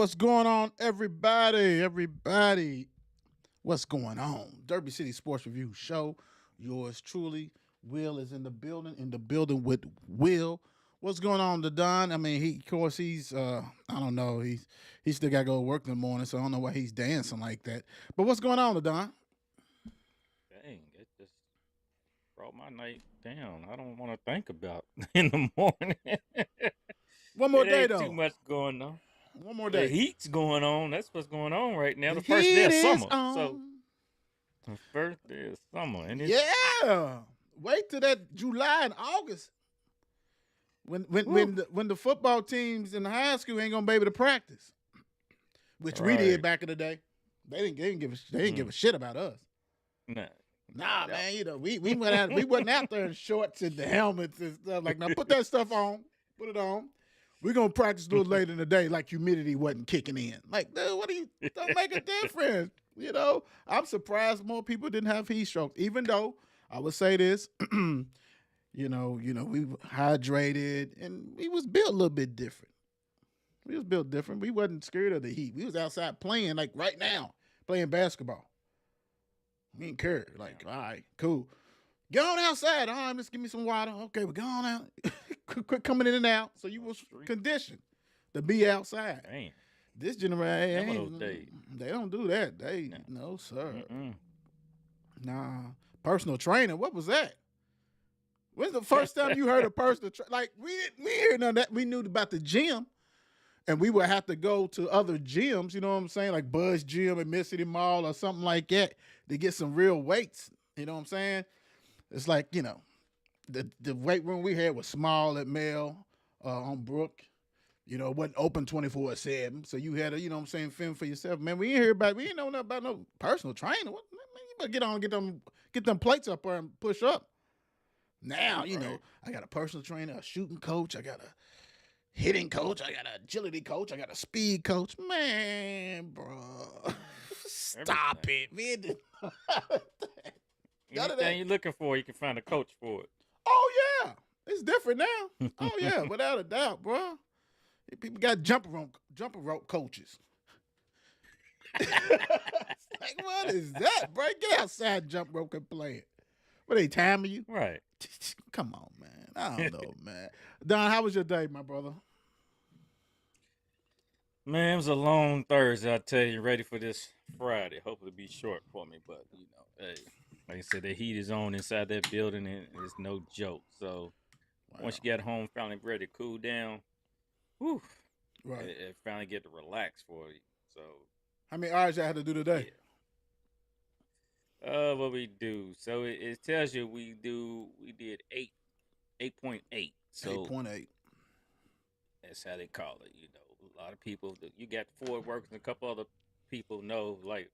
What's going on, everybody? Everybody, what's going on? Derby City Sports Review Show. Yours truly, Will is in the building with Will. What's going on, the Don? I mean, of course, I don't know, he still got to go to work in the morning, so I don't know why he's dancing like that. But what's going on, the Don? Dang, it just brought my night down. I don't want to think about in the morning. One more It day, ain't too though. much going on. One more The day. heat's going on. That's what's going on right now. The The first day heat of is summer. So on. the first day of summer, and it's Yeah. Wait till that July and August. When when woo, when the, when the football teams in the high school ain't gonna be able to practice, which we did right. back in the day. They didn't give a Mm, shit about us. nah, Nah, that, man, we wasn't out there in shorts and the helmets and stuff. Like, now put that stuff on, put it on. We're gonna practice a little later in the day, like humidity wasn't kicking in. Like, dude, what do you don't make a difference? I'm surprised more people didn't have heat strokes. Even though I would say this, we hydrated and we was built a little bit different. We was built different. We wasn't scared of the heat. We was outside playing like right now, playing basketball. We didn't care. yeah, Like, all right, cool. Get on outside. All right, just give me some water. Okay, we're going out. Quit coming in and out. So you on the was street. conditioned to be outside. Damn, This generation, remember those days? they don't do that. They Nah. no sir. Mm-mm. Nah. Personal trainer. What was that? When's the first time you heard a personal trainer? Like we hear none of that. We knew about the gym, and we would have to go to other gyms. You know what I'm saying? Like Buzz Gym at Mid City Mall or something like that to get some real weights. You know what I'm saying? It's like the weight room we had was small at Mel on Brook. It wasn't open 24/7. So you had to, what I'm saying, fend for yourself. Man, we ain't know nothing about no personal trainer. What, man, you better get on, get them plates up there and push up. Now, Right. I got a personal trainer, a shooting coach, I got a hitting coach, I got an agility coach, I got a speed coach. Man, bro. Stop Everything. it, man. None of Anything that. you're looking for, you can find a coach for Oh yeah. It's different now. Oh yeah, it. without a doubt, bro. People got jumper rope coaches. Like, what is that, bro? Get outside, jump rope and play it. What, they timing you? Right. Come on, man. I don't know, man. Don, how was your day, my brother? Man, it was a long Thursday. I tell you, ready for this Friday. Hopefully, be short for me. But hey, like I said, the heat is on inside that building, and it's no joke. So once Wow. you get home, finally ready to cool down, whew, it, Right. it finally get to relax for you. So How many hours y'all had to do today? yeah, what we do? So it tells you we did 8.8. So 8.8. that's how they call it. A lot of people. You got Ford workers and a couple other people know. Like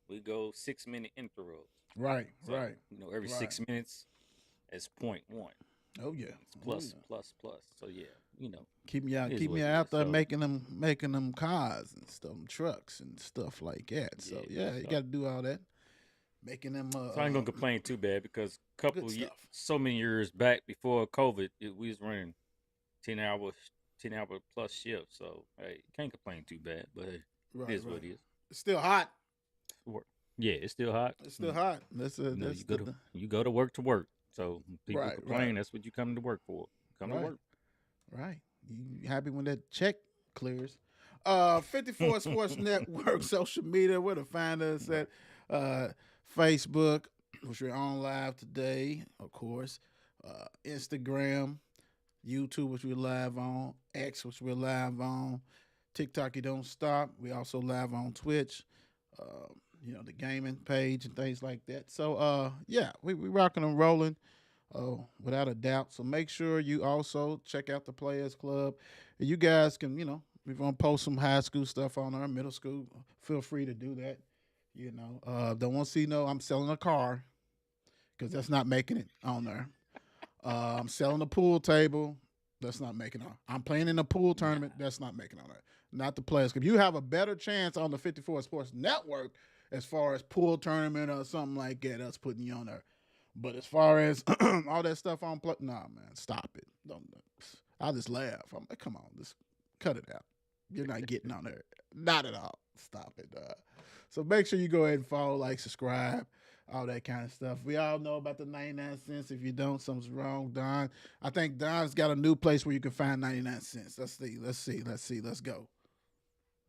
we go 6 minute intervals. Right, So right, every right. 6 minutes is point one. Oh yeah. It's Oh plus yeah. plus plus. So yeah, Keep it is me what it out is. there So making them cars and stuff, trucks and stuff like that. So yeah. yeah, you got to do all that, making them So I ain't gonna complain too bad because good stuff. so many years back before COVID, we was running 10 hours, 10 hour plus shifts. So hey, can't complain too bad. But hey, it Right, is what right. it is. It's still hot. Work. Yeah, it's still hot. It's still hot. That's You that's go the you go to work to work. So when people right, right, complain, that's what you come to work for. Come to right, work. right. You happy when that check clears? 54 Sports Network social media. Where to find us at? Uh, Facebook, which we're on live today, of course. Instagram, YouTube, which we're live on. X, which we're live on. TikTok, you don't stop. We also live on Twitch. The gaming page and things like that. So yeah, we rocking and rolling. Oh, without a doubt. So make sure you also check out the Players Club. You guys can, we're gonna post some high school stuff on our middle school. Feel free to do that. Don't want to see no. I'm selling a car because that's not making it on there. I'm selling a pool table. That's not making it on. I'm playing in a pool tournament. Nah. That's not making it on there. Not the Players Club. You have a better chance on the 54 Sports Network as far as pool tournament or something like that. Us putting you on there. But as far as all that stuff on play, nah, man, stop it. Don't. I'll just laugh. I'm like, come on, just cut it out. You're not getting on there. Not at all. Stop it. So make sure you go ahead and follow, like, subscribe, all that kind of stuff. We all know about the 99 cents. If you don't, something's wrong. Don, I think Don's got a new place where you can find 99 cents. Let's see. Let's go.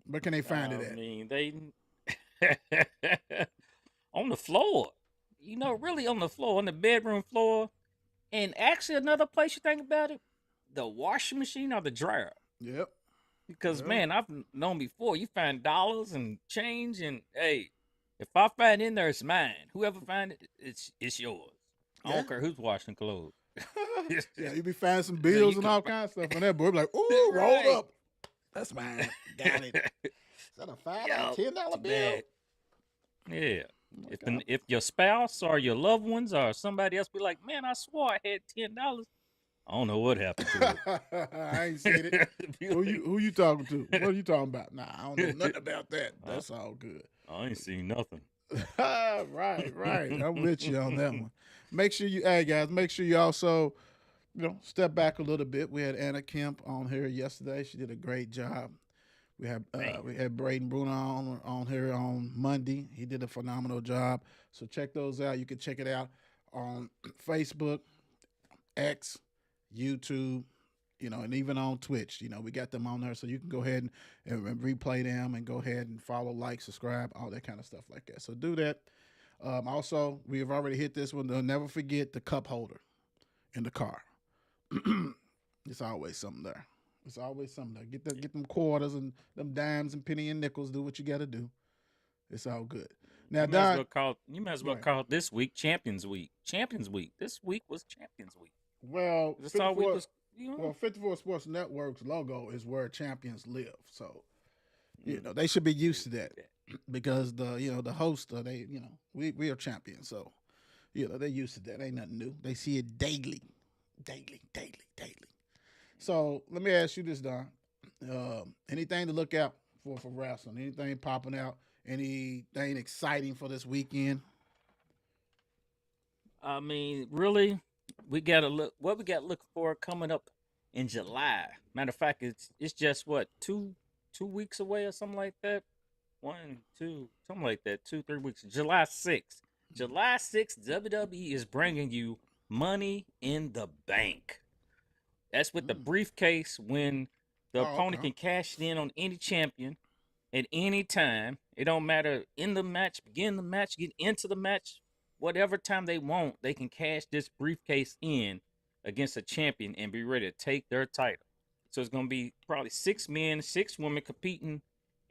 Where can they find I it at? mean, they on the floor. Really on the floor, on the bedroom floor. And actually, another place you think about it, the washing machine or the dryer. Yep. Because Yep. man, I've known before. You find dollars and change, and hey, if I find in there, it's mine. Whoever find it, it's yours. I Yeah. don't care who's washing clothes. Yeah, you be finding some So bills you and can all kinds of stuff on that boy. Be like, ooh, roll right. up. That's mine. Got it. Is that a $5, Yup, $10 bill? bag. Yeah. Oh my If God. if your spouse or your loved ones or somebody else be like, man, I swore I had $10. I don't know what happened to I ain't seen it. it. Who you talking to? What are you talking about? Nah, I don't know nothing about that. That's all good. I ain't seen nothing. Right. I'm with you on that one. Make sure you also, step back a little bit. We had Anna Kemp on here yesterday. She did a great job. We had Braden Bruno on here on Monday. He did a phenomenal job. So check those out. You can check it out on Facebook, X, YouTube, and even on Twitch. We got them on there, so you can go ahead and replay them and go ahead and follow, like, subscribe, all that kind of stuff like that. So do that. Also, we have already hit this one. Never forget the cup holder in the car. It's always something there. Get them quarters and them dimes and penny and nickels. Do what you got to do. It's all good. Now, You might as well call this week Champions Week. Champions Week. This week was Champions Week. Well, This all week was. 54 Sports Network's logo is where champions live. So, they should be used to that because the host, we are champions. So, they're used to that. Ain't nothing new. They see it daily. So let me ask you this, Don. Anything to look out for wrestling? Anything popping out? Anything exciting for this weekend? I mean, really, we gotta look. What we got looking for coming up in July. Matter of fact, it's just what 2 weeks away or something like that. 1, 2, something like that. 2, 3 weeks. July 6th. July 6th, WWE is bringing you Money in the Bank. That's with the briefcase when the opponent can cash in on any champion at any time. It don't matter in the match, begin the match, get into the match, whatever time they want, they can cash this briefcase in against a champion and be ready to take their title. So it's gonna be probably 6 men, 6 women competing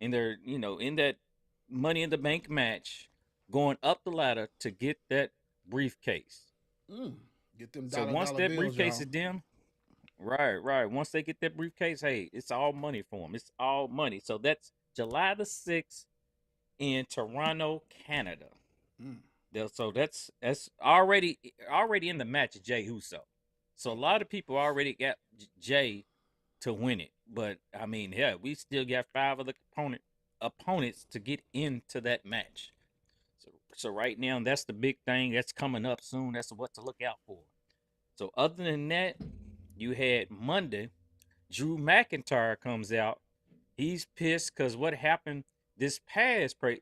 in their, in that Money in the Bank match, going up the ladder to get that briefcase. Get them. So once that briefcase is done, right. Once they get that briefcase, hey, it's all money for them. It's all money. So that's July the 6th in Toronto, Canada. So that's already in the match, Jey Uso. So a lot of people already got Jey to win it, but I mean, yeah, we still got 5 of the opponents to get into that match. So right now, that's the big thing that's coming up soon. That's what to look out for. So other than that, you had Monday, Drew McIntyre comes out. He's pissed because what happened this past PLE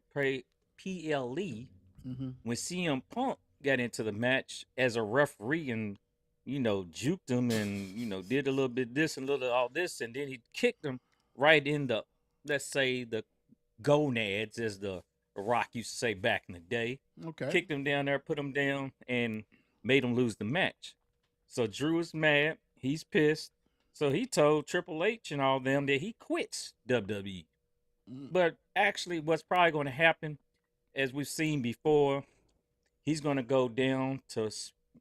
when CM Punk got into the match as a referee and, juked him and, did a little bit this and a little all this. And then he kicked him right in the, let's say, the gonads, as the Rock used to say back in the day. Okay. Kicked him down there, put him down, and made him lose the match. So Drew is mad. He's pissed. So he told Triple H and all them that he quits WWE. But actually, what's probably going to happen, as we've seen before, he's going to go down to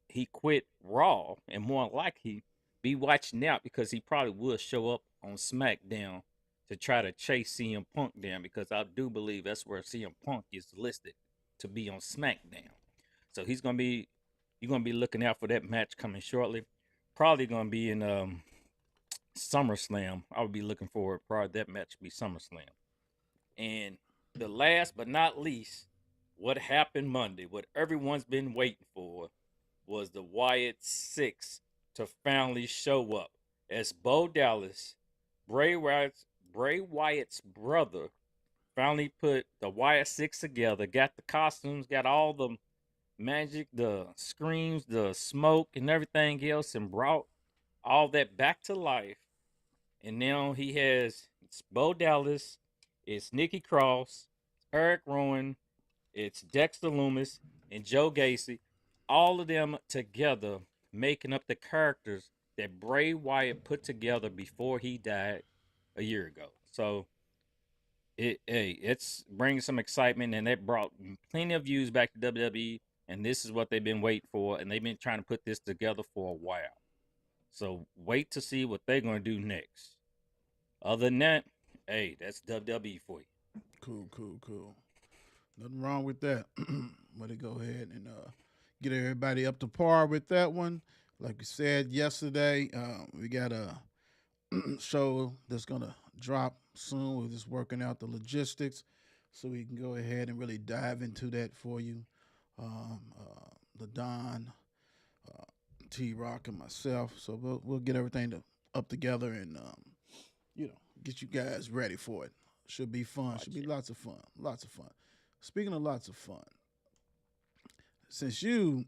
he quit Raw, and more likely be watching out because he probably will show up on SmackDown to try to chase CM Punk down, because I do believe that's where CM Punk is listed to be on SmackDown. So you're gonna be looking out for that match coming shortly. Probably gonna be in SummerSlam. I would be looking for probably that match to be SummerSlam. And the last but not least, what happened Monday, what everyone's been waiting for, was the Wyatt Six to finally show up as Bo Dallas, Bray Wyatt's brother, finally put the Wyatt Six together, got the costumes, got all the magic, the screams, the smoke, and everything else, and brought all that back to life. And now he has it's Bo Dallas, it's Nikki Cross, Eric Rowan, it's Dexter Loomis, and Joe Gacy, all of them together making up the characters that Bray Wyatt put together before he died a year ago. So it's bringing some excitement, and it brought plenty of views back to WWE. And this is what they've been waiting for, and they've been trying to put this together for a while. So wait to see what they're going to do next. Other than that, hey, that's WWE for you. Cool. Nothing wrong with that. Let it go ahead and get everybody up to par with that one. Like we said yesterday, we got a show that's gonna drop soon. We're just working out the logistics so we can go ahead and really dive into that for you. The Don, T Rock, and myself. So we'll get everything up together and get you guys ready for it. Should be fun. Should be lots of fun. Lots of fun. Speaking of lots of fun, since you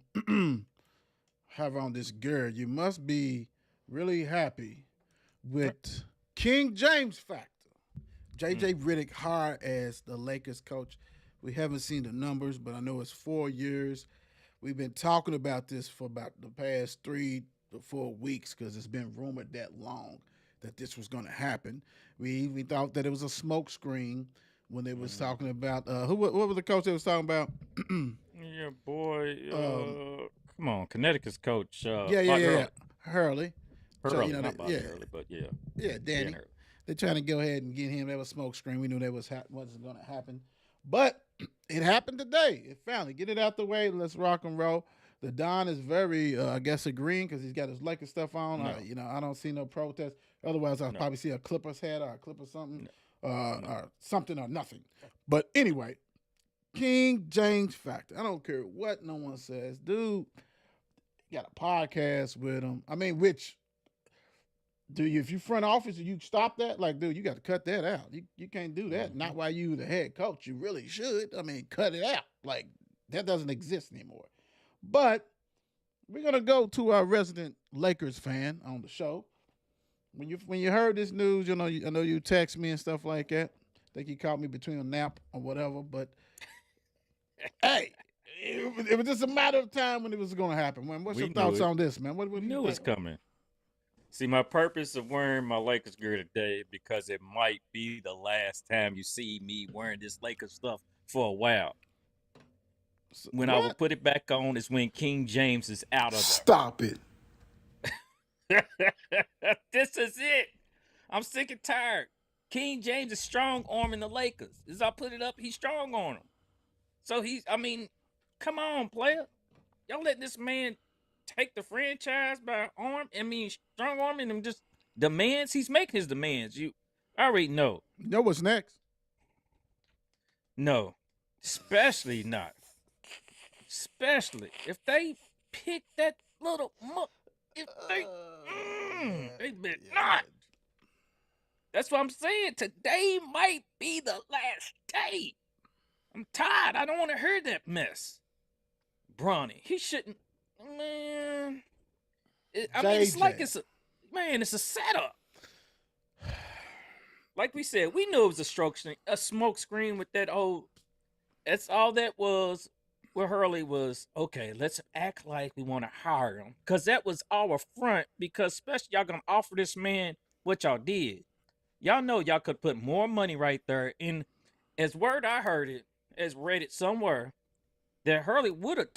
have on this gear, you must be really happy with King James factor. JJ Redick hired as the Lakers coach. We haven't seen the numbers, but I know it's 4 years. We've been talking about this for about the past 3 to 4 weeks because it's been rumored that long that this was going to happen. We even thought that it was a smoke screen when they was talking about what was the coach they was talking about? Yeah, boy. Come on, Connecticut's coach. Yeah. Hurley. Hurley, not Bobby Hurley, but yeah. Yeah, Danny. They're trying to go ahead and get him. That was smoke screen. We knew that wasn't going to happen. But it happened today. It finally. Get it out the way. Let's rock and roll. The Don is very, I guess, agreeing because he's got his Lakers stuff on. No. I don't see no protest. Otherwise, I'll probably see a Clippers hat or a Clipper something, or something or nothing. But anyway, King James factor. I don't care what no one says. Dude, you got a podcast with him. I mean, if you front office, you stop that? Like, dude, you got to cut that out. You can't do that. Mm-hmm. Not while you the head coach. You really should. I mean, cut it out. Like, that doesn't exist anymore. But we're gonna go to our resident Lakers fan on the show. When you heard this news, I know you text me and stuff like that. I think you caught me between a nap or whatever. But hey, it was just a matter of time when it was going to happen. Man, what's your thoughts on this, man? What we knew it was coming. See, my purpose of wearing my Lakers gear today because it might be the last time you see me wearing this Lakers stuff for a while. When I will put it back on is when King James is out of there. Stop it. This is it. I'm sick and tired. King James is strong arming the Lakers. As I put it up, he's strong on them. So come on, player. Y'all let this man take the franchise by strong arming him, just demands. He's making his demands. I already know. You know what's next? No. Especially not. Especially if they pick that little they better not. That's what I'm saying. Today might be the last day. I'm tired. I don't want to hear that mess. Bronny, he shouldn't. Man, it's like it's a setup. Like we said, we knew it was a smoke screen with that old. That's all that was. Where Hurley was, okay, let's act like we want to hire him. Because that was our front. Because especially y'all going to offer this man what y'all did. Y'all know y'all could put more money right there. And as word I heard it, as read it somewhere, that Hurley would have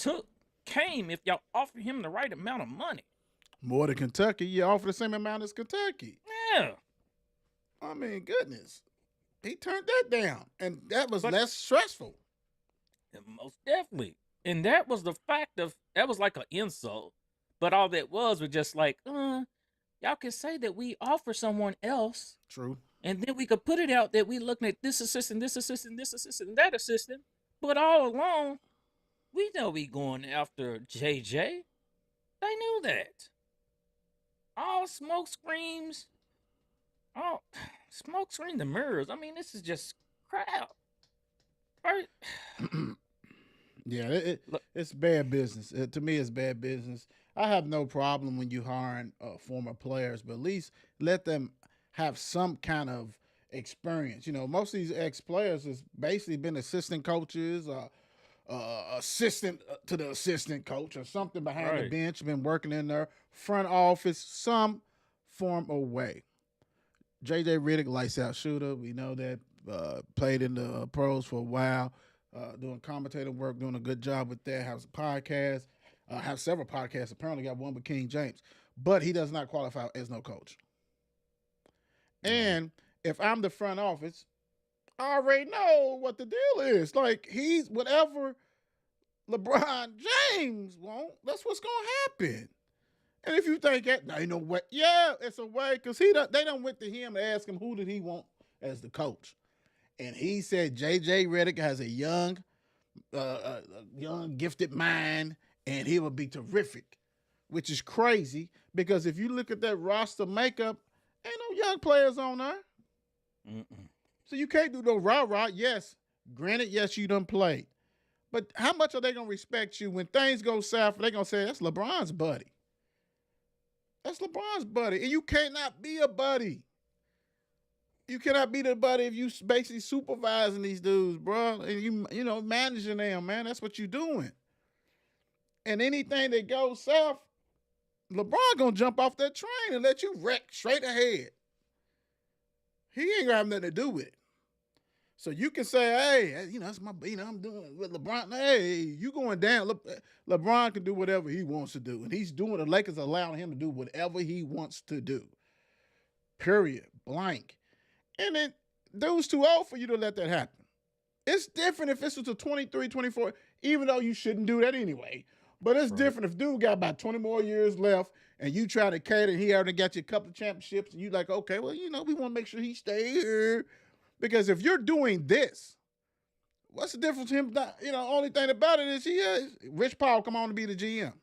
came if y'all offered him the right amount of money. More than Kentucky. You offer the same amount as Kentucky. Yeah. I mean, goodness. He turned that down. And that was less stressful. Most definitely. And that was the fact of, that was like an insult. But all that was just like, y'all can say that we offer someone else. True. And then we could put it out that we looking at this assistant, this assistant, this assistant, that assistant. But all along, we know we going after JJ. They knew that. All smoke screams. The mirrors. I mean, this is just crap. Right. Yeah, Look, it's bad business. To me, it's bad business. I have no problem when you hiring former players, but at least let them have some kind of experience. You know, most of these ex players has basically been assistant coaches, assistant to the assistant coach, or something behind the right. bench, been working in their front office, some form of way. JJ Redick, lights out shooter. We know that. Played in the pros for a while, doing commentator work, doing a good job with that. Has a podcast, have several podcasts. Apparently, got one with King James, but he does not qualify as no coach. Right. And if I'm the front office, I already know what the deal is. Like he's whatever LeBron James won't. That's what's gonna happen. And if you think that, ain't no way. Yeah, it's a way because they don't went to him and ask him who did he want as the coach, and he said JJ Redick has a young gifted mind, and he would be terrific, which is crazy because if you look at that roster makeup, ain't no young players on there, Mm-mm. so you can't do no rah rah. Yes, granted, yes you done played, but how much are they gonna respect you when things go south? They gonna say that's LeBron's buddy. That's LeBron's buddy, and you cannot be a buddy. You cannot be the buddy if you basically supervising these dudes, bro, and you managing them, man. That's what you doing. And anything that goes south, LeBron gonna jump off that train and let you wreck straight ahead. He ain't gonna have nothing to do with it. So you can say, hey, that's my, I'm doing with LeBron. Hey, you going down. LeBron can do whatever he wants to do, and he's doing. The Lakers allowing him to do whatever he wants to do. Period. Blank. And then dude's too old for you to let that happen. It's different if this was a 23, 24, even though you shouldn't do that anyway. But it's Right. different if dude got about 20 more years left and you try to cater and he already got you a couple of championships and you like, okay, well, we want to make sure he stay here. Because if you're doing this, what's the difference him not, only thing about it is Rich Paul come on to be the GM.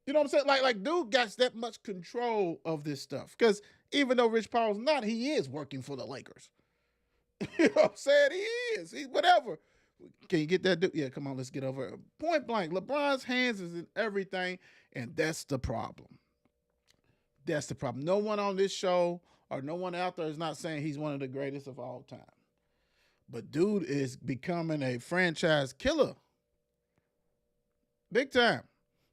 You know what I'm saying? Like dude got that much control of this stuff. Because even though Rich Paul's not, he is working for the Lakers. You know what I'm saying? He is. He whatever. Can you get that dude? Yeah, come on, let's get over it. Point blank. LeBron's hands is in everything, and that's the problem. That's the problem. No one on this show or no one out there is not saying he's one of the greatest of all time. But dude is becoming a franchise killer. Big time.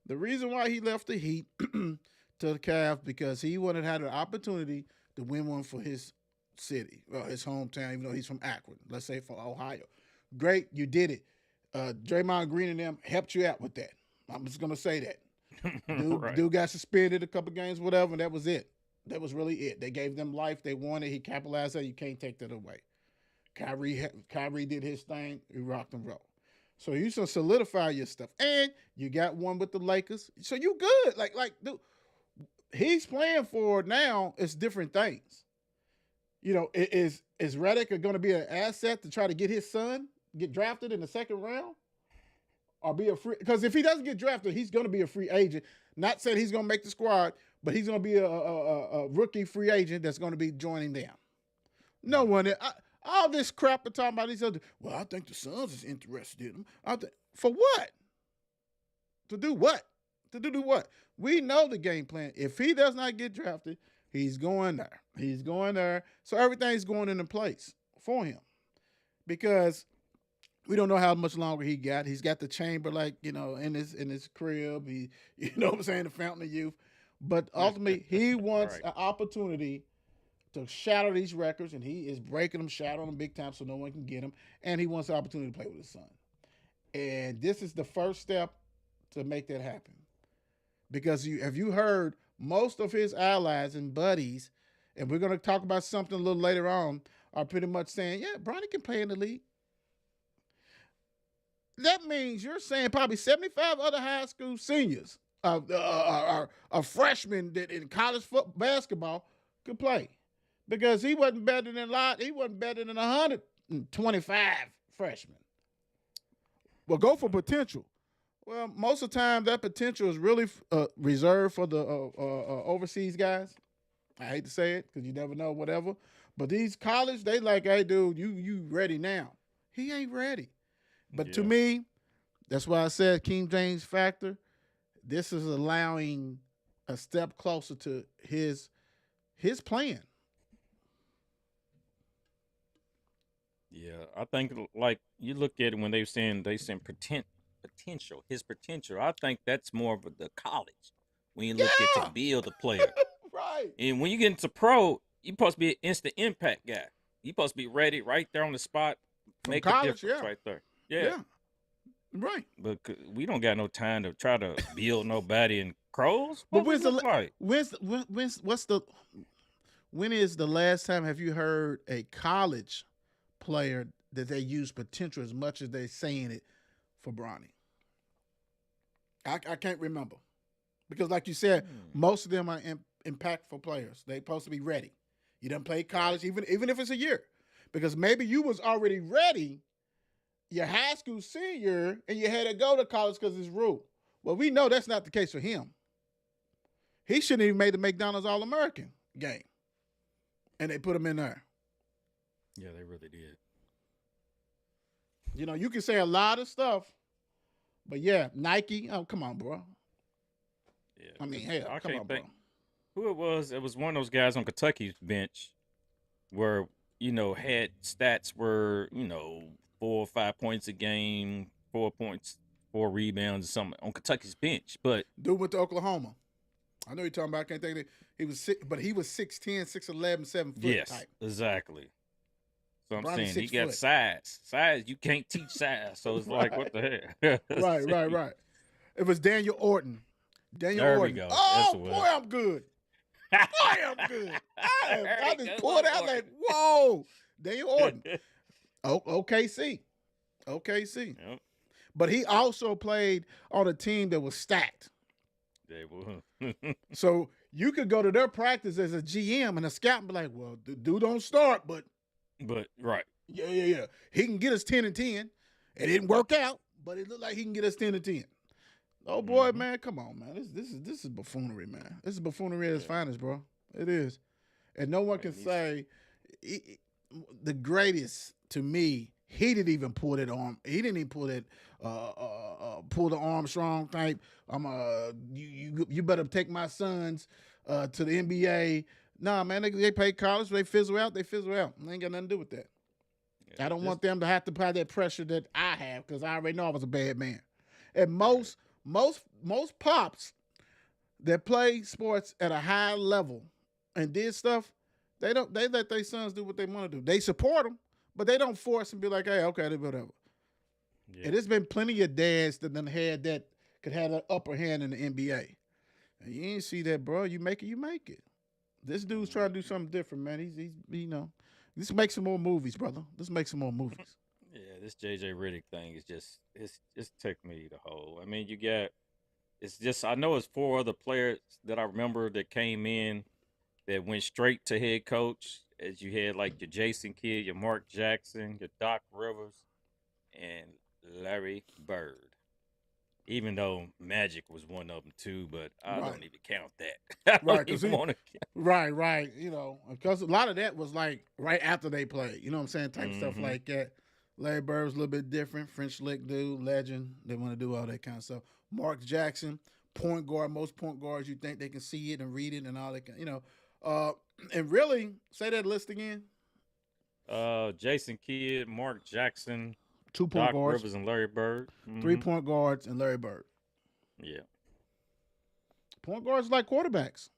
The reason why he left the Heat to the Cavs because he wanted to have an opportunity to win one for his city, his hometown, even though he's from Akron. Let's say for Ohio. Great, you did it. Draymond Green and them helped you out with that. I'm just gonna say that. Right. Dude got suspended a couple games, whatever, and that was it. That was really it. They gave them life. They won it. He capitalized on it. You can't take that away. Kyrie did his thing. He rocked and roll. So you should solidify your stuff, and you got one with the Lakers. So you good. Dude, he's playing for now. It's different things. Is Redick going to be an asset to try to get his son get drafted in the second round, or be a free? Because if he doesn't get drafted, he's going to be a free agent. Not saying he's going to make the squad, but he's going to be a rookie free agent that's going to be joining them. No one. All this crap we're talking about these other. Well, I think the Suns is interested in him. For what? To do what? To do what? We know the game plan. If he does not get drafted, he's going there. He's going there. So everything's going into place for him because we don't know how much longer he got. He's got the chamber in his crib. He, what I'm saying, the fountain of youth. But ultimately, he wants Right. an opportunity to shatter these records, and he is breaking them, shattering them big time so no one can get him. And he wants the opportunity to play with his son. And this is the first step to make that happen. Because have you heard most of his allies and buddies, and we're going to talk about something a little later on, are pretty much saying, yeah, Bronny can play in the league. That means you're saying probably 75 other high school seniors, are freshmen that in college basketball could play. Because he wasn't better than 125 freshmen. Well, go for potential. Well, most of the time that potential is really reserved for the overseas guys. I hate to say it because you never know, whatever. But these college, they like, hey, dude, you ready now. He ain't ready. But to Yeah. me, that's why I said King James factor. This is allowing a step closer to his plan. Yeah, I think like you look at it when they saying potential, his potential. I think that's more of the college when you look at to Yeah, build a player. right. And when you get into pro, you supposed to be an instant impact guy. You supposed to be ready right there on the spot, From make a college, difference yeah, right there. Yeah, yeah, right. but we don't got no time to try to build nobody in crows. But What we look like? when is the last time have you heard a college player that they use potential as much as they saying it for Bronny? I can't remember because, like you said, Hmm. most of them are impactful players. They supposed to be ready. You done played Right. college, even if it's a year, because maybe you was already ready, your high school senior, and you had to go to college because it's rule. Well, we know that's not the case for him. He shouldn't even made the McDonald's All American game, and they put him in there. Yeah, they really did. You know, you can say a lot of stuff, but yeah, Nike. Oh, come on, bro. Yeah, I mean, 'cause hell, I come can't on, think bro. who it was. It was one of those guys on Kentucky's bench where had stats were 4 or 5 points a game, 4 points, 4 rebounds, or something on Kentucky's bench. But Dude went to Oklahoma. I know you're talking about. I can't think of it. He was six, but he was 6'10", 6'11", 7 foot yes, type. exactly. So I'm Bronny's saying he 6 got foot. size. Size you can't teach size. So it's like what the heck? Right. It was Daniel Orton. Daniel There we Orton. go. That's Oh what. boy, I'm good. Boy, I'm good. I There you just go, pulled out Orton. like, whoa, Daniel Orton. Oh, OKC. Yep, But he also played on a team that was stacked. they will. So you could go to their practice as a GM and a scout and be like, well, the dude don't start, but But right. yeah. He can get us 10 and 10. It didn't work out, but it looked like he can get us 10 and 10. Oh boy, Mhm. man, come on, man. This is buffoonery, man. This is buffoonery at its Yeah. finest, bro. It is. And no one Right, can he's- say the greatest to me. He didn't even pull that arm. He didn't even pull that pull the Armstrong type. You better take my sons to the NBA. Nah, man, they play college. They fizzle out. They fizzle out. They ain't got nothing to do with that. yeah, I don't this- want them to have to apply that pressure that I have because I already know I was a bad man. And most pops that play sports at a high level and did stuff, they let their sons do what they want to do. They support them, but they don't force and be like, hey, okay, whatever. yeah. And there's been plenty of dads that done had that could have an upper hand in the NBA. And you ain't see that, bro. You make it, you make it. This dude's trying to do something different, man. He's let's make some more movies, brother. Let's make some more movies. Yeah, this JJ Riddick thing is it's took me the whole. I mean, you got it's just I know it's 4 other players that I remember that came in that went straight to head coach. As you had like your Jason Kidd, your Mark Jackson, your Doc Rivers, and Larry Bird. Even though Magic was one of them too, but I Right. don't even count that. I Right, don't 'cause even he- want to. Right. You know, because a lot of that was like right after they played. You know what I'm saying? Type stuff Mhm. like that. Larry Bird was a little bit different. French lick dude, legend. They want to do all that kind of stuff. Mark Jackson, point guard. Most point guards, you think they can see it and read it and all that. And really, say that list again. Jason Kidd, Mark Jackson, 2 point Doc guards, Rivers, and Larry Bird. 3 Mhm. point guards, and Larry Bird. Yeah. Point guards like quarterbacks.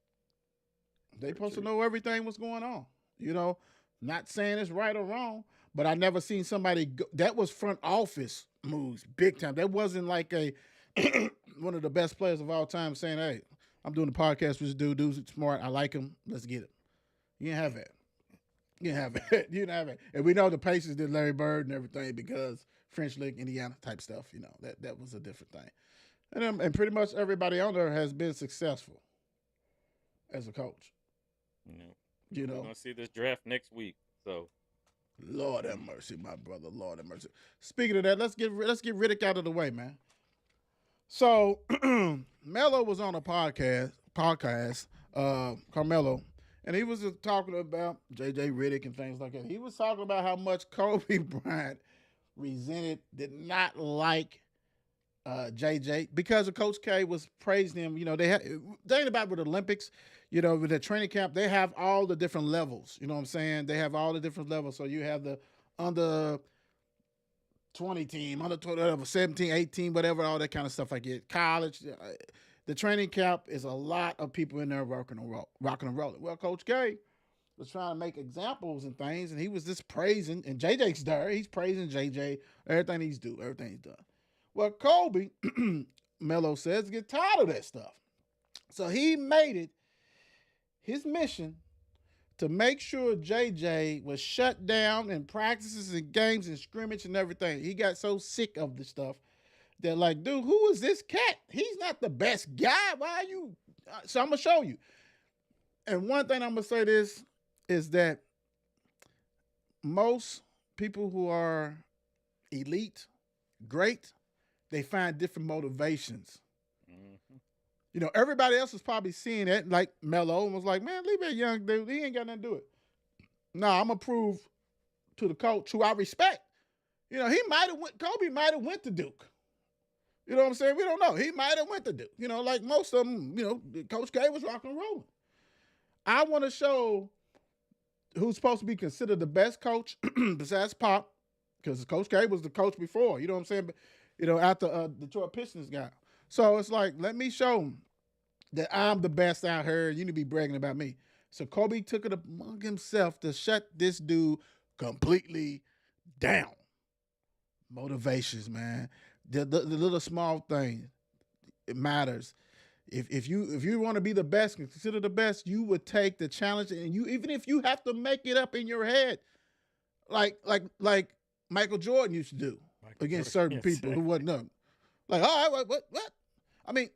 They Very supposed to true. know everything what's going on. You know, not saying it's right or wrong, but I never seen somebody that was front office moves big time. That wasn't like a one of the best players of all time saying, "Hey, I'm doing a podcast with this dude. Dude's smart. I like him. Let's get him." You didn't have that. You didn't have it. You didn't have it. And we know the Pacers did Larry Bird and everything because French Lick, Indiana type stuff. You know that was a different thing. And pretty much everybody on there has been successful as a coach. Yeah. You We're know, gonna see this draft next week. So Lord have mercy, my brother. Lord have mercy. Speaking of that, let's get Riddick out of the way, man. So Melo was on a podcast, Carmelo, and he was just talking about JJ Riddick and things like that. He was talking about how much Kobe Bryant resented, did not like JJ because of Coach K was praising him. You know, they had think about with the Olympics, you know, with the training camp, they have all the different levels. You know what I'm saying? They have all the different levels. So you have the under 20 team, under 20, whatever, 17, 18, whatever, all that kind of stuff I get. College, the training camp is a lot of people in there rocking and rolling. Well, Coach K was trying to make examples and things, and he was just praising, and JJ's there. He's praising JJ, everything he's do, everything he's done. Well, Kobe, Melo says, get tired of that stuff. So he made it his mission to make sure JJ was shut down in practices and games and scrimmage and everything. He got so sick of the stuff that, like, dude, who is this cat? He's not the best guy. Why are you? So I'm going to show you. And one thing I'm going to say this is that most people who are elite, great, they find different motivations. Mm-hmm. You know, everybody else is probably seeing it, like Melo, and was like, man, leave that young dude. He ain't got nothing to do it. No, I'm going to prove to the coach who I respect. You know, Kobe might have went to Duke. You know what I'm saying? We don't know. He might have went to Duke. You know, like most of them, you know, Coach K was rock and rolling. I want to show who's supposed to be considered the best coach besides Pop, because Coach K was the coach before. You know what I'm saying? But, you know, after Detroit Pistons got. So it's like, let me show him that I'm the best out here. You need to be bragging about me. So Kobe took it among himself to shut this dude completely down. Motivations, man. The little small things, it matters. If you want to be the best and consider the best, you would take the challenge, and you even if you have to make it up in your head, like Michael Jordan used to do against certain people who wasn't up. Like, all right, what? I mean,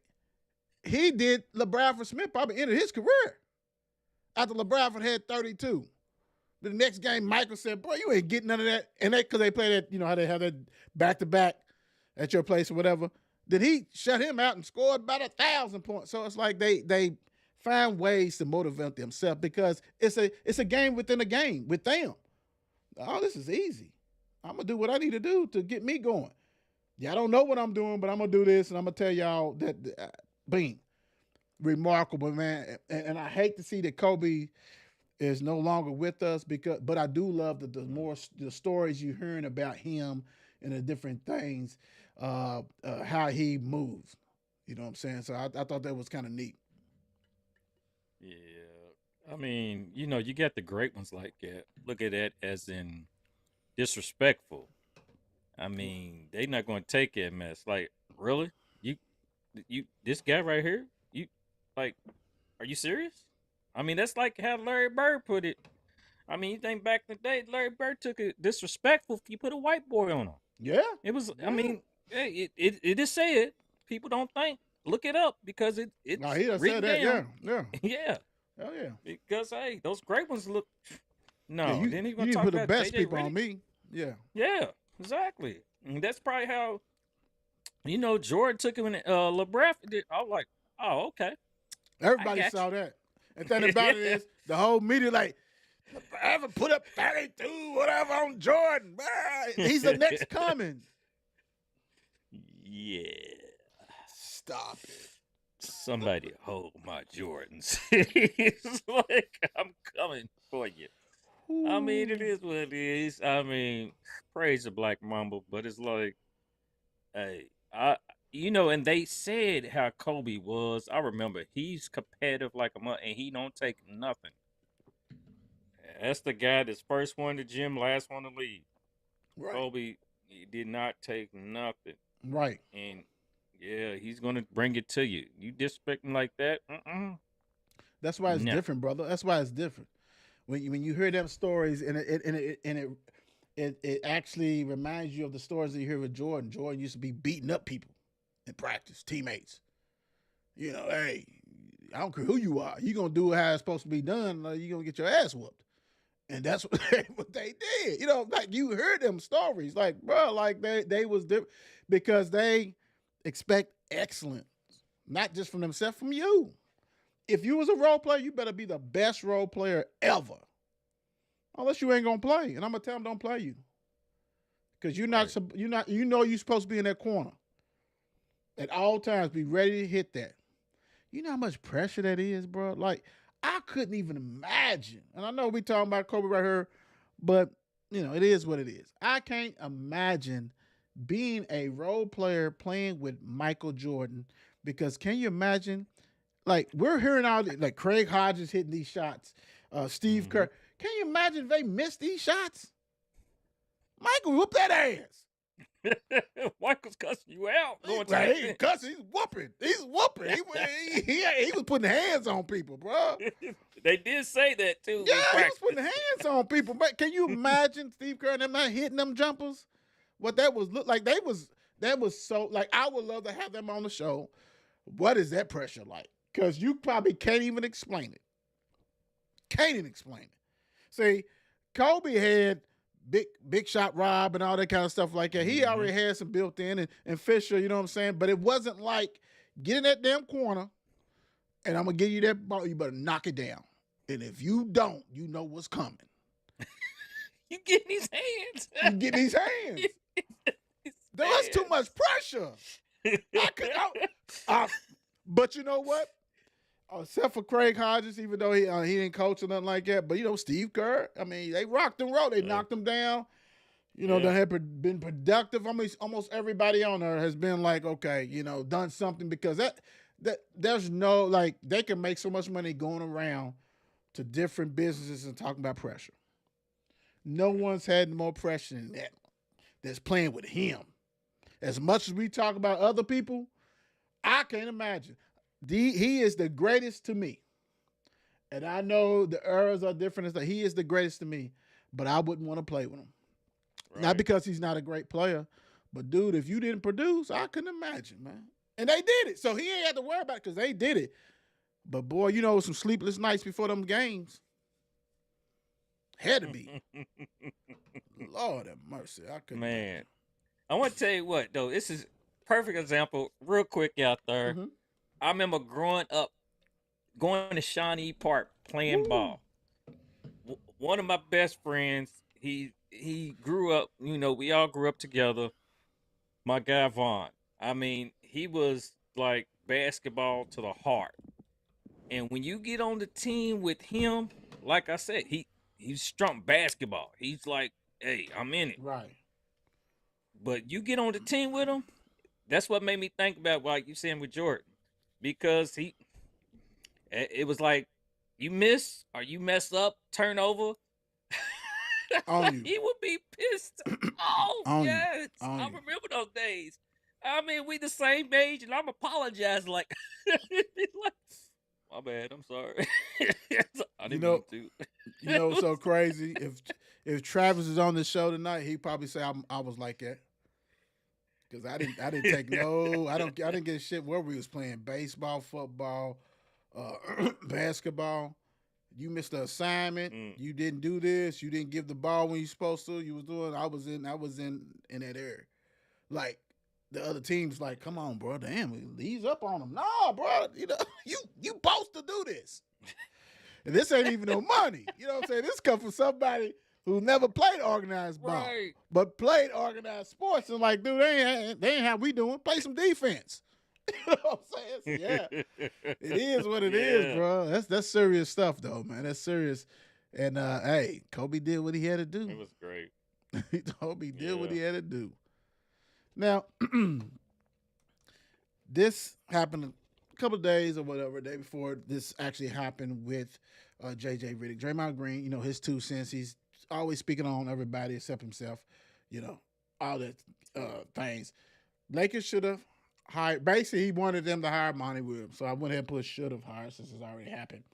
he did LeBradford Smith probably ended his career after LeBradford had 32. The next game, Michael said, boy, you ain't getting none of that. And because they play that, you know, how they have that back-to-back at your place or whatever. Then he shut him out and scored about 1,000 points. So it's like they find ways to motivate themselves because it's a game within a game with them. Oh, this is easy. I'm going to do what I need to do to get me going. Yeah, I don't know what I'm doing, but I'm going to do this, and I'm going to tell y'all that, bing, remarkable, man. And I hate to see that Kobe is no longer with us, but I do love the stories you're hearing about him and the different things, how he moves. You know what I'm saying? So I thought that was kind of neat. Yeah. I mean, you know, you got the great ones like that. Look at that as in disrespectful. I mean, they not going to take that mess. Like, really? You, this guy right here? You, like, are you serious? I mean, that's like how Larry Bird put it. I mean, you think back in the day, Larry Bird took it disrespectful if you put a white boy on him. Yeah. It was, yeah. I mean, it is said. People don't think. Look it up because it's no, he done said that. down. Yeah. Yeah. Hell yeah. Because, hey, those great ones look. No, yeah, then he's going to you talk put about the best JJ people Redick. on me. Yeah. Yeah, exactly. And that's probably how, you know, Jordan took him in LeBron. I was like, oh, okay. Everybody saw that. And the thing about it is, the whole media like, I ever put up 32, whatever on Jordan. He's the next coming. Yeah. Stop it. Somebody hold my Jordans. It's like, I'm coming for you. Ooh. I mean, it is what it is. I mean, praise the Black Mamba, but it's like, hey, you know, and they said how Kobe was. I remember he's competitive like a mother, and he don't take nothing. That's the guy that's first one to gym, last one to leave. Right. Kobe, he did not take nothing. Right. And yeah, he's gonna bring it to you. You disrespect him like that? That's why it's different, brother. That's why it's different. When you hear them stories, and it actually reminds you of the stories that you hear with Jordan. Jordan used to be beating up people in practice, teammates. You know, hey, I don't care who you are. You gonna do how it's supposed to be done. You gonna get your ass whooped. And that's what they did. You know, like you heard them stories, like bro, like they was different because they expect excellence, not just from themselves, from you. If you was a role player, you better be the best role player ever. Unless you ain't gonna play, and I'm gonna tell them don't play you. because Right. you're supposed to be in that corner at all times. Be ready to hit that. You know how much pressure that is, bro. Like I couldn't even imagine. And I know we talking about Kobe right here, but it is what it is. I can't imagine being a role player playing with Michael Jordan because can you imagine? Like we're hearing all like Craig Hodges hitting these shots, Steve Mm-hmm. Kerr. Can you imagine if they missed these shots? Michael whoop that ass. Michael's cussing you out going to Right, that he bench. cussing. He's whooping. He's whooping. He was putting hands on people, bro. They did say that too Yeah, in he was practice. putting hands on people. But can you imagine Steve Kerr and them not hitting them jumpers? What that was look like? That was so like I would love to have them on the show. What is that pressure like? Because you probably can't even explain it. Can't even explain it. See, Kobe had big shot Rob and all that kind of stuff like that. He already had some built in and Fisher, you know what I'm saying? But it wasn't like get in that damn corner and I'm gonna give you that ball. You better knock it down. And if you don't, you know what's coming. You getting these hands. You get these hands. That's too much pressure. But you know what? Except for Craig Hodges, even though he didn't coach or nothing like that. But Steve Kerr, I mean, they rocked and rolled. They knocked him down. They have been productive. I mean, almost everybody on there has been like, okay, done something because that there's no like they can make so much money going around to different businesses and talking about pressure. No one's had more pressure than that that's playing with him. As much as we talk about other people, I can't imagine. He is the greatest to me. And I know the eras are different. He is the greatest to me, but I wouldn't want to play with him. Right. Not because he's not a great player, but dude, if you didn't produce, I couldn't imagine, man. And they did it. So he ain't had to worry about it because they did it. But boy, some sleepless nights before them games. Had to be. Lord have mercy. I couldn't. Man, I want to tell you what, though. This is a perfect example, real quick out there. Mm-hmm. I remember growing up, going to Shawnee Park, playing ball. One of my best friends, he grew up, we all grew up together. My guy, Vaughn. I mean, he was like basketball to the heart. And when you get on the team with him, like I said, he's strong basketball. He's like, hey, I'm in it. Right. But you get on the team with him, that's what made me think about what you saying with Jordan. Because it was like, you miss or you mess up, turnover. He would be pissed off. Yes. I remember those days. I mean, we the same age, and I'm apologizing like, my bad, I'm sorry. I didn't mean to. So crazy. If Travis is on the show tonight, he'd probably say I was like that. Because I didn't take I didn't get shit where we was playing baseball, football, basketball. You missed the assignment. You didn't do this. You didn't give the ball when you supposed to. You was doing. I was in that area. Like the other teams, like, come on, bro. Damn, ease up on them. No, bro. You supposed to do this. And this ain't even no money. You know what I'm saying? This comes from somebody who never played organized ball, but played organized sports. And like, dude, they ain't how we doing. Play some defense. You know what I'm saying? Yeah, it is what it is, bro. That's serious stuff, though, man. That's serious. And hey, Kobe did what he had to do. It was great. Kobe did what he had to do. Now, this happened a couple of days or whatever, day before this actually happened with JJ Redick. Draymond Green, his 2 cents. He's always speaking on everybody except himself. All that things. Lakers should have hired. Basically, he wanted them to hire Monty Williams. So I went ahead and put should have hired since it's already happened.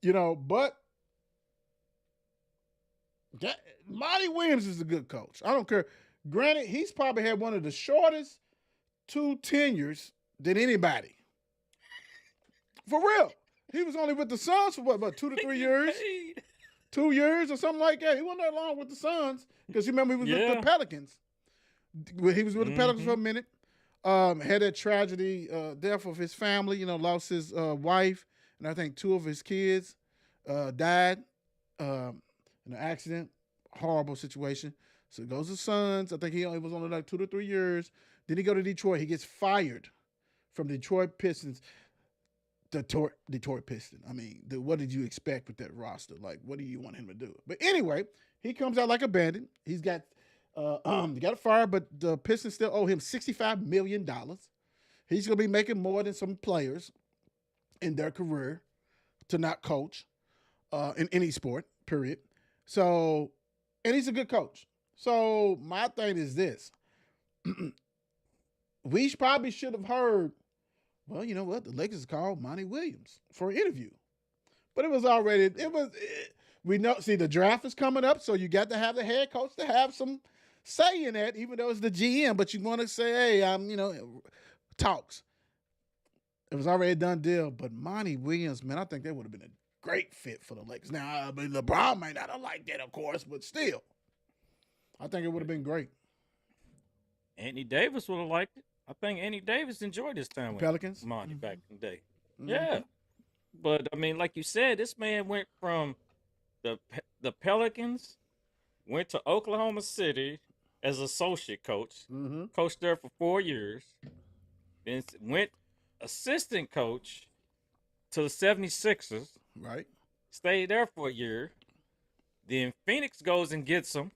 But Monty Williams is a good coach. I don't care. Granted, he's probably had one of the shortest 2 tenures than anybody. For real. He was only with the Suns for about 2 to 3 years. 2 years or something like that. He wasn't that long with the Suns because you remember he was with the Pelicans. He was with the Pelicans for a minute. Had that tragedy, death of his family. Lost his wife, and I think 2 of his kids died in an accident. Horrible situation. So he goes to Suns. I think he only was only like 2 to 3 years. Then he go to Detroit. He gets fired from Detroit Pistons. Detroit Piston. I mean, what did you expect with that roster? Like, what do you want him to do? But anyway, he comes out like a bandit. He got fired, but the Pistons still owe him $65 million. He's gonna be making more than some players in their career to not coach in any sport. Period. So, and he's a good coach. So my thing is this: we probably should have heard. Well, you know what? The Lakers called Monty Williams for an interview. But we know, see, the draft is coming up, so you got to have the head coach to have some say in that, even though it's the GM, but you want to say, hey, talks. It was already a done deal, but Monty Williams, man, I think that would have been a great fit for the Lakers. Now, LeBron may not have liked that, of course, but still, I think it would have been great. Anthony Davis would have liked it. I think Anthony Davis enjoyed his time with Pelicans Monty back in the day. Mm-hmm. Yeah. But, I mean, like you said, this man went from the Pelicans, went to Oklahoma City as associate coach, coached there for 4 years, then went assistant coach to the 76ers. Right. Stayed there for a year. Then Phoenix goes and gets him.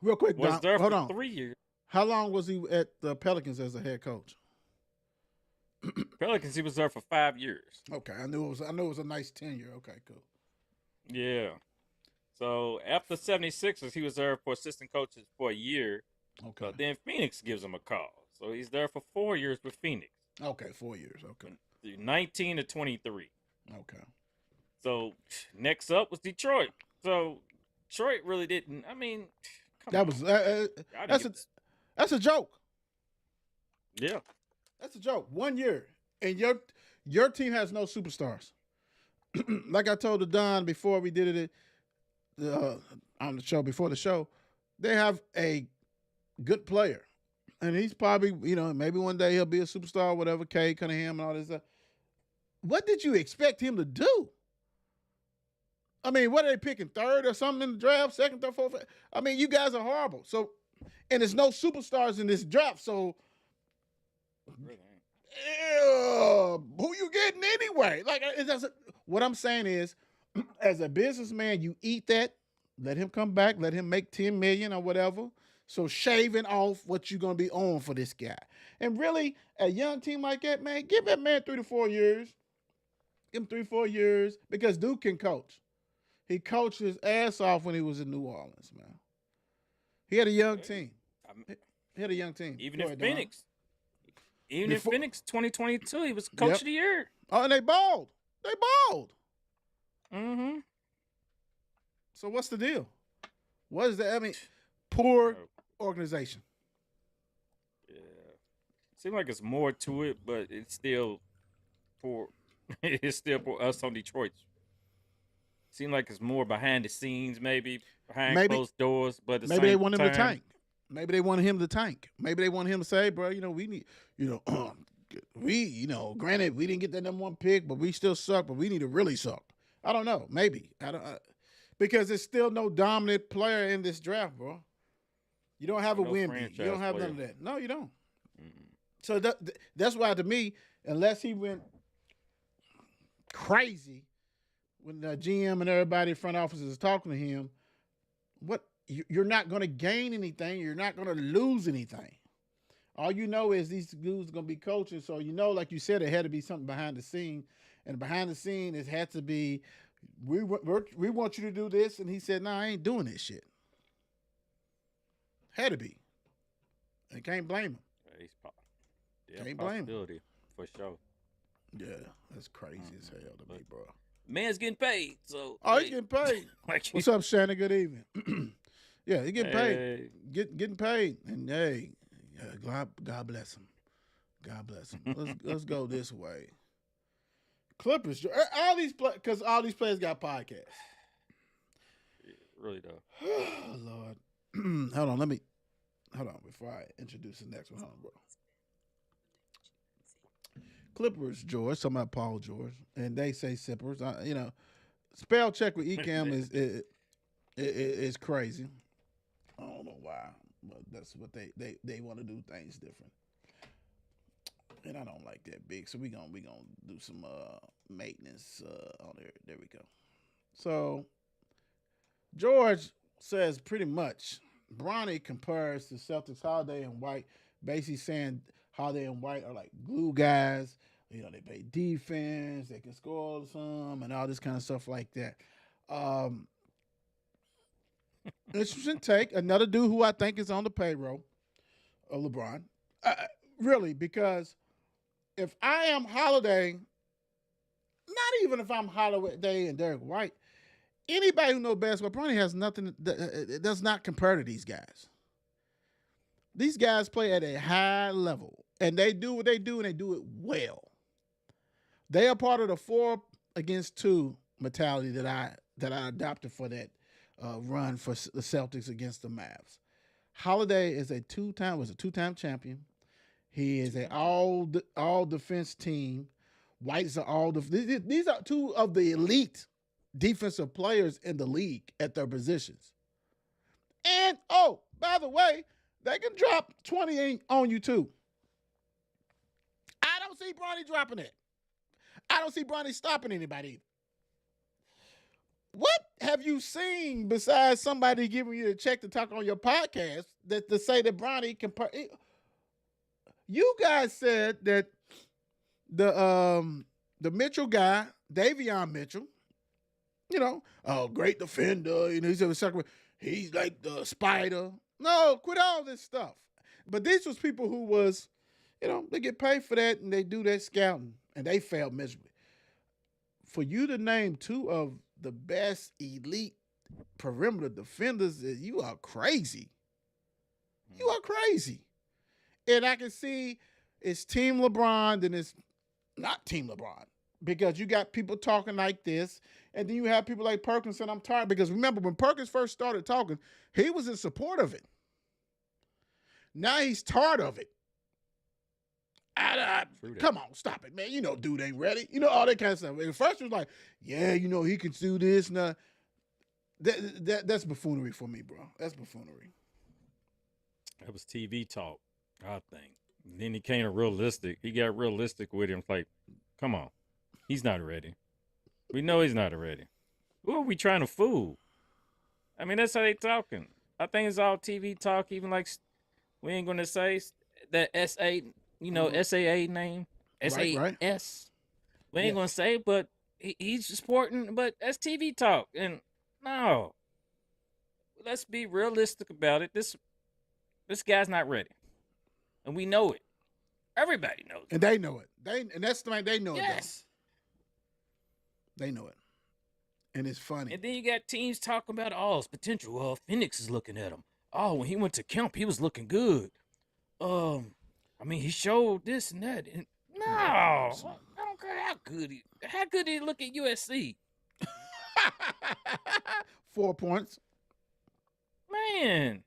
Real quick, was Don, there hold for on. 3 years. How long was he at the Pelicans as a head coach? Pelicans, he was there for 5 years. Okay, I knew it was a nice tenure. Okay, cool. Yeah. So after 76ers, he was there for assistant coaches for a year. Okay. Then Phoenix gives him a call. So he's there for 4 years with Phoenix. Okay, 4 years. Okay. 19 to 23. Okay. So next up was Detroit. So Detroit really didn't. I mean, that's a joke. Yeah. That's a joke. 1 year, and your team has no superstars. Like I told the Don before we did it on the show, before the show, they have a good player. And he's probably, maybe one day he'll be a superstar, or whatever, Cade Cunningham and all this stuff. What did you expect him to do? I mean, what are they picking, third or something in the draft, second, third, fourth? I mean, you guys are horrible. So, and there's no superstars in this draft, so who you getting anyway? Like, what I'm saying is, as a businessman, you eat that, let him come back, let him make $10 million or whatever. So shaving off what you're gonna be on for this guy. And really, a young team like that, man, give that man 3 to 4 years. Give him 3 to 4 years, because Duke can coach. He coached his ass off when he was in New Orleans, man. He had a young team. He had a young team. Even in Phoenix. In Phoenix 2022, he was coach of the year. Oh, and they balled. Mm-hmm. So what's the deal? What is that? I mean, poor organization. Yeah. Seems like it's more to it, but it's still for us on Detroit. Seems like it's more behind the scenes, maybe behind closed doors, but maybe they want him to tank. Maybe they want him to tank. Maybe they want him to say, bro, we need, granted, we didn't get that #1 pick, but we still suck, but we need to really suck. I don't know. Maybe. Because there's still no dominant player in this draft, bro. You don't have a Wemby. You don't have none of that. No, you don't. Mm-hmm. So that's why, to me, unless he went crazy when the GM and everybody in front office is talking to him, you're not going to gain anything. You're not going to lose anything. All you know is these dudes are going to be coaching. So, like you said, it had to be something behind the scene. And behind the scene, it had to be, we want you to do this. And he said, no, I ain't doing this shit. Had to be. I can't blame him. Can't blame him. For sure. Yeah, that's crazy as hell to me, bro. Man's getting paid, so. Oh, he's getting paid. What's up, Shannon? Good evening. Yeah, he's getting paid. Getting paid. And hey, God bless him. God bless him. Let's go this way. Clippers, all these players got podcasts. Yeah, really though. Oh, Lord. Hold on before I introduce the next one. Hold on, bro. Clippers, George, talking about Paul George, and they say Sippers. Spell check with Ecam is crazy. I don't know why, but that's what they want to do things different. And I don't like that big, so we gonna do some maintenance on there. There we go. So George says pretty much. Bronny compares to Celtics Holiday and White, basically saying Holiday and White are like glue guys. They play defense, they can score some, and all this kind of stuff like that. Um, Interesting take. Another dude who I think is on the payroll of LeBron. Really, because if I am Holiday, not even if I'm Holiday and Derek White, anybody who knows basketball, Bronny has nothing, it does not compare to these guys. These guys play at a high level, and they do what they do, and they do it well. They are part of the 4-against-2 mentality that I adopted for that run for the Celtics against the Mavs. Holiday is a two-time champion. He is an all defense team. White's are these are two of the elite defensive players in the league at their positions. And by the way, they can drop 20 on you too. I don't see Bronny dropping it. I don't see Bronny stopping anybody either. What have you seen besides somebody giving you a check to talk on your podcast that to say that Bronny can? You guys said that the Mitchell guy, Davion Mitchell, great defender. He's like the spider. No, quit all this stuff. But these was people who was, they get paid for that and they do that scouting and they failed miserably. For you to name two of the best elite perimeter defenders, you are crazy. You are crazy. And I can see it's Team LeBron, then it's not Team LeBron. Because you got people talking like this, and then you have people like Perkins saying, I'm tired. Because remember, when Perkins first started talking, he was in support of it. Now he's tired of it. Come on, stop it, man. Dude ain't ready. All that kind of stuff. And first it was like, yeah, he can do this. Now, that's buffoonery for me, bro. That's buffoonery. That was TV talk, I think. And then he came realistic. He got realistic with him. Like, come on. He's not ready. We know he's not ready. Who are we trying to fool? I mean, that's how they talking. I think it's all TV talk. Even like, we ain't going to say that SA, SAA name. SAS. Right. We ain't going to say, but he's sporting, but that's TV talk. And no, let's be realistic about it. This guy's not ready. And we know it. Everybody knows it. And they know it. And that's the thing, they know it. Yes. They know it. And it's funny. And then you got teams talking about, his potential. Well, Phoenix is looking at him. Oh, when he went to camp, he was looking good. He showed this and that. And no, I don't care how good he look at USC. 4 points. Man,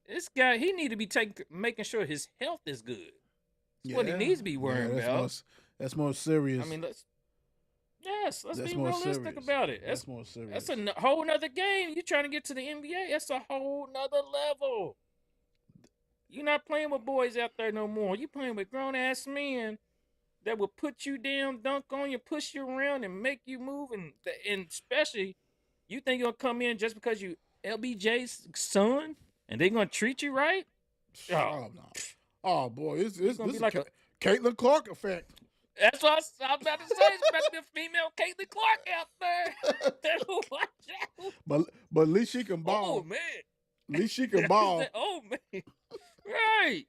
this guy, he need to be making sure his health is good. That's what he needs to be worrying about. That's more serious. Let's be realistic about it. That's more serious. That's a whole nother game. You're trying to get to the NBA. That's a whole nother level. You're not playing with boys out there no more. You're playing with grown-ass men that will put you down, dunk on you, push you around, and make you move. And especially, you think you're going to come in just because you LBJ's son, and they're going to treat you right? Oh, no. Oh, boy. This is like a Caitlin Clark effect. That's what I was about to say. It's about to be a female Caitlin Clark out there. Watch out. But at least she can ball. Oh, man. At least she can ball. Oh, man. Right.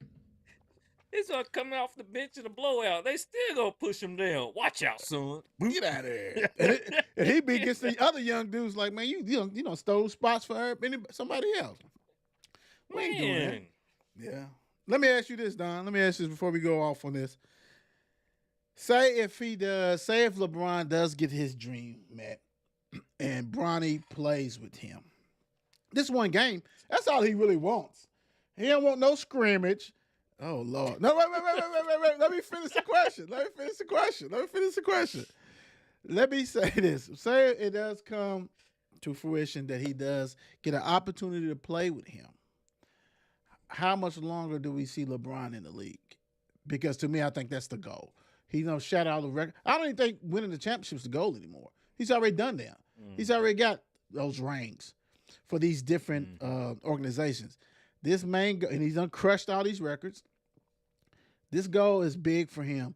He's going to come off the bench in a blowout. They still going to push him down. Watch out, son. Get out of there. and he be against the other young dudes like, man, you stole spots for her, somebody else. We ain't doing that. Yeah. Let me ask you this, Don. Let me ask you this before we go off on this. Say if LeBron does get his dream met and Bronny plays with him. This one game, that's all he really wants. He don't want no scrimmage. Oh, Lord. No, wait. Let me finish the question. Let me say this. Say it does come to fruition, that he does get an opportunity to play with him, how much longer do we see LeBron in the league? Because to me, I think that's the goal. He shout out the record. I don't even think winning the championship is the goal anymore. He's already done that. He's already got those rings for these different organizations. This main and he's done crushed all these records. This goal is big for him.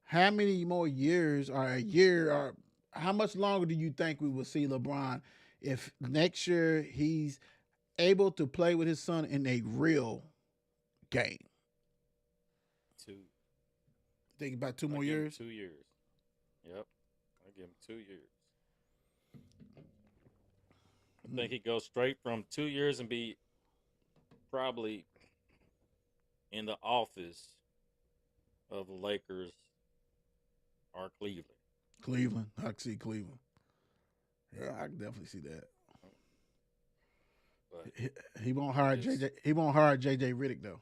How many more years or a year or how much longer do you think we will see LeBron if next year he's able to play with his son in a real game? 2. Think about 2 more years? 2 years. Yep. I give him 2 years. I think he goes straight from 2 years and be probably in the office of the Lakers or Cleveland. Cleveland. I can see Cleveland. Yeah, I can definitely see that. But he won't hire JJ. He won't hire JJ Redick though.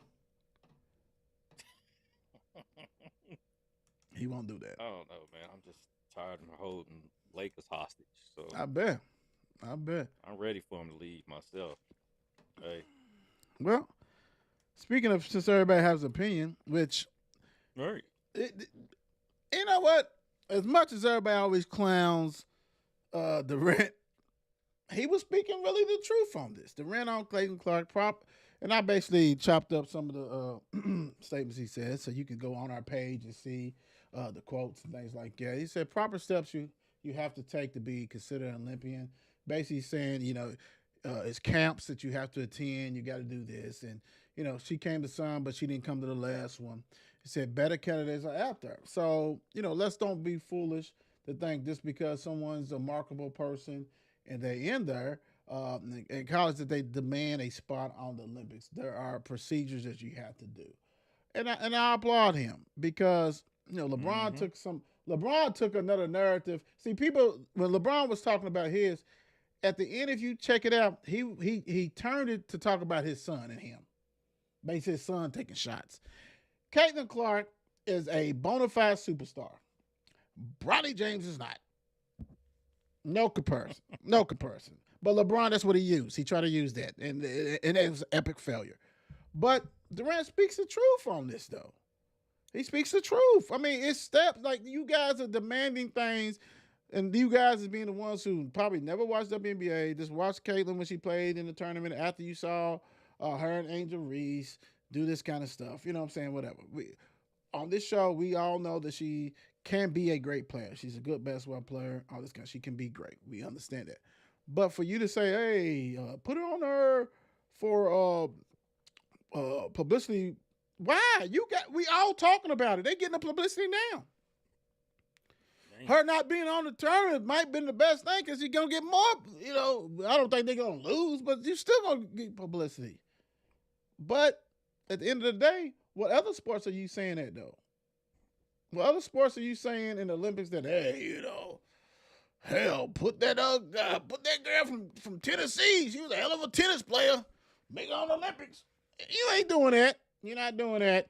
He won't do that. I don't know, man. I'm just tired of holding Lakers hostage. So I bet. I'm ready for him to leave myself. Hey. Well, speaking of, since everybody has an opinion, which, right. You know what? As much as everybody always clowns Durant, he was speaking really the truth on this. Durant on Clayton Clark prop, and I basically chopped up some of the statements he said, so you can go on our page and see the quotes and things like that. He said proper steps you have to take to be considered an Olympian. Basically saying, it's camps that you have to attend. You got to do this. And, she came to some, but she didn't come to the last one. He said better candidates are out there. So, let's don't be foolish to think just because someone's a marketable person and they in there, in college that they demand a spot on the Olympics. There are procedures that you have to do. And I applaud him because, LeBron took another narrative. See, people, when LeBron was talking about his, at the end, if you check it out, he turned it to talk about his son and him. Basically, his son taking shots. Caitlin Clark is a bona fide superstar. Bronny James is not. No comparison. But LeBron, that's what he used. He tried to use that, and it was an epic failure. But Durant speaks the truth on this, though. He speaks the truth. I mean, it's steps. Like, you guys are demanding things. And you guys as being the ones who probably never watched WNBA, just watched Caitlin when she played in the tournament after you saw her and Angel Reese do this kind of stuff. You know what I'm saying? Whatever. On this show, we all know that she can be a great player. She's a good basketball player. All this kind. She can be great. We understand that. But for you to say, hey, put it on her for publicity, why? We all talking about it. They getting the publicity now. Her not being on the tournament might have been the best thing because you're going to get more, I don't think they're going to lose, but you're still going to get publicity. But at the end of the day, what other sports are you saying that, though? What other sports are you saying in the Olympics that, hey, hell, put that girl from Tennessee, she was a hell of a tennis player, make her on the Olympics. You ain't doing that. You're not doing that.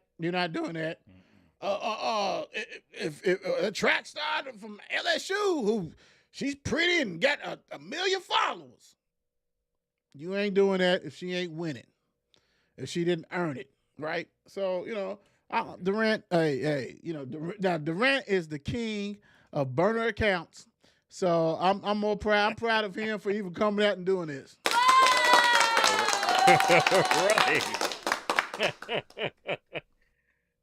If a track star from LSU who she's pretty and got a million followers, you ain't doing that if she ain't winning, if she didn't earn it, right? So Durant, now Durant is the king of burner accounts. So I'm more proud. I'm proud of him for even coming out and doing this. Right.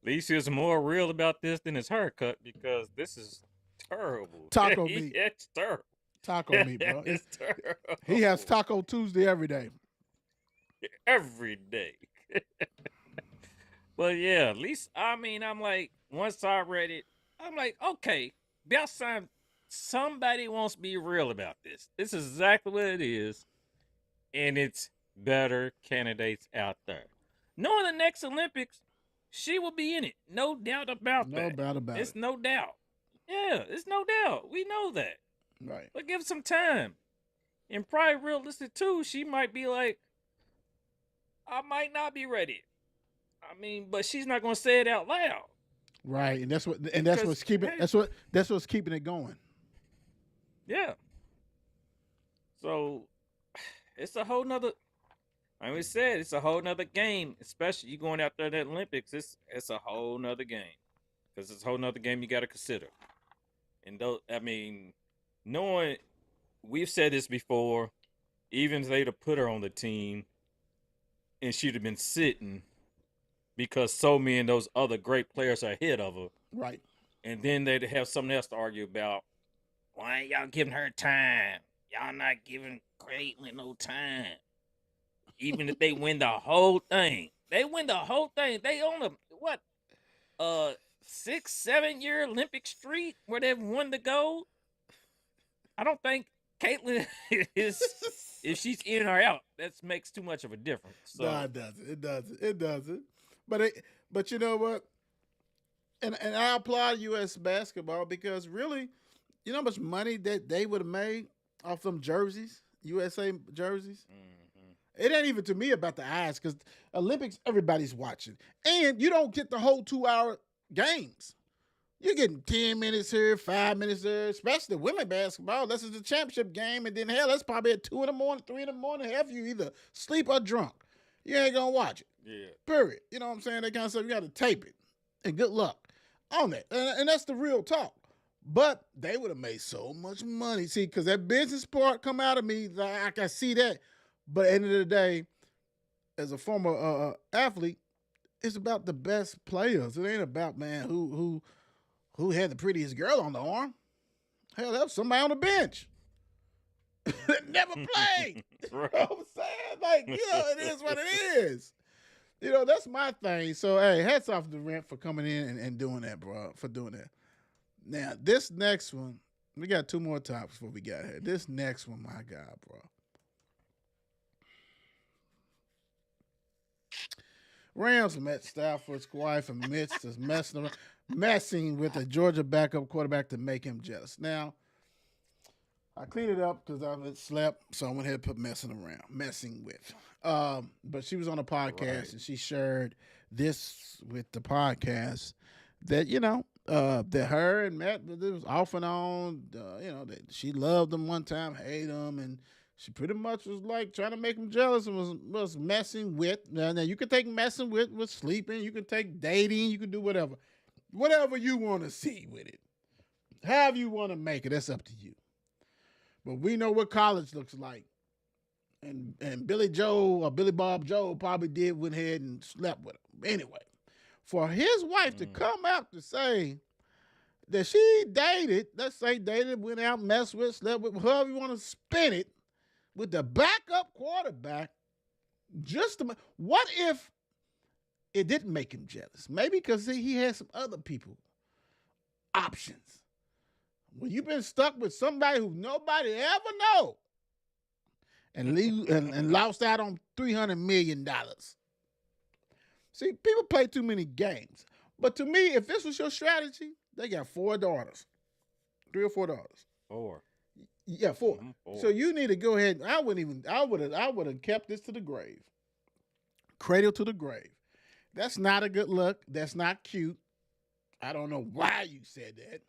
At least he was more real about this than his haircut because this is terrible. Taco meat. It's terrible. Taco meat, bro. It's terrible. He has Taco Tuesday every day. Every day. But yeah, at least, I'm like, once I read it, I'm like, okay, that's somebody wants to be real about this. This is exactly what it is. And it's better candidates out there. Knowing the next Olympics, she will be in it. No doubt about that. No doubt about it. It's no doubt. Yeah, it's no doubt. We know that. Right. But give some time. And probably realistic too, she might be like, I might not be ready. But she's not gonna say it out loud. Right. And that's what's keeping it going. Yeah. So it's a whole nother. Like we said, it's a whole nother game. Especially you going out there in the Olympics. It's a whole nother game because it's a whole nother game you got to consider. And though I mean, knowing we've said this before, even if they'd have put her on the team and she'd have been sitting because so many of those other great players are ahead of her. Right. And then they'd have something else to argue about. Why ain't y'all giving her time? Y'all not giving Caitlyn no time. Even if they win the whole thing. They win the whole thing. They on a 6-7 year Olympic streak where they've won the gold. I don't think Caitlyn is if she's in or out, that makes too much of a difference. So No, it doesn't. It doesn't. But you know what? And I applaud U.S. basketball because really, you know how much money that they would have made off them jerseys, USA jerseys. It ain't even to me about the eyes because Olympics, everybody's watching, and you don't get the whole 2 hour games. You're getting 10 minutes here, 5 minutes there, especially women basketball. This is the championship game, and then hell, that's probably at 2 in the morning, 3 in the morning. Half of you either sleep or drunk. You ain't gonna watch it. yeah. Period. You know what I'm saying? That kind of stuff. You got to tape it, and good luck on that. And that's the real talk. But they would have made so much money. See, because that business part come out of me, like, I see that. But at the end of the day, as a former athlete, it's about the best players. It ain't about, man, who had the prettiest girl on the arm. Hell, that was somebody on the bench that never played. Right. You know what I'm saying? Like, it is what it is. That's my thing. So, hey, hats off to Rent for coming in and doing that, bro, for doing that. Now, this next one, we got 2 more topics before we got here. This next one, my God, bro. Rams met Stafford's wife amidst us messing with a Georgia backup quarterback to make him jealous. Now, I cleaned it up because I slept, so I went ahead and put messing with. But she was on a podcast and she shared this with the podcast that, that her and Matt, it was off and on, that she loved him one time, hated him, and she pretty much was like trying to make him jealous and was messing with. Now you can take messing with sleeping. You can take dating. You can do whatever. Whatever you want to see with it. However you want to make it, that's up to you. But we know what college looks like. And Billy Bob Joe probably went ahead and slept with him. Anyway, for his wife to come out to say that she dated, went out, messed with, slept with, however you want to spin it, with the backup quarterback, what if it didn't make him jealous? Maybe because he had some other people options. When you've been stuck with somebody who nobody ever know and lost out on $300 million. See, people play too many games. But to me, if this was your strategy, they got 4 daughters. 3 or 4 daughters. 4. Yeah, 4. So you need to go ahead. I would have kept this to the grave. Cradle to the grave. That's not a good look. That's not cute. I don't know why you said that.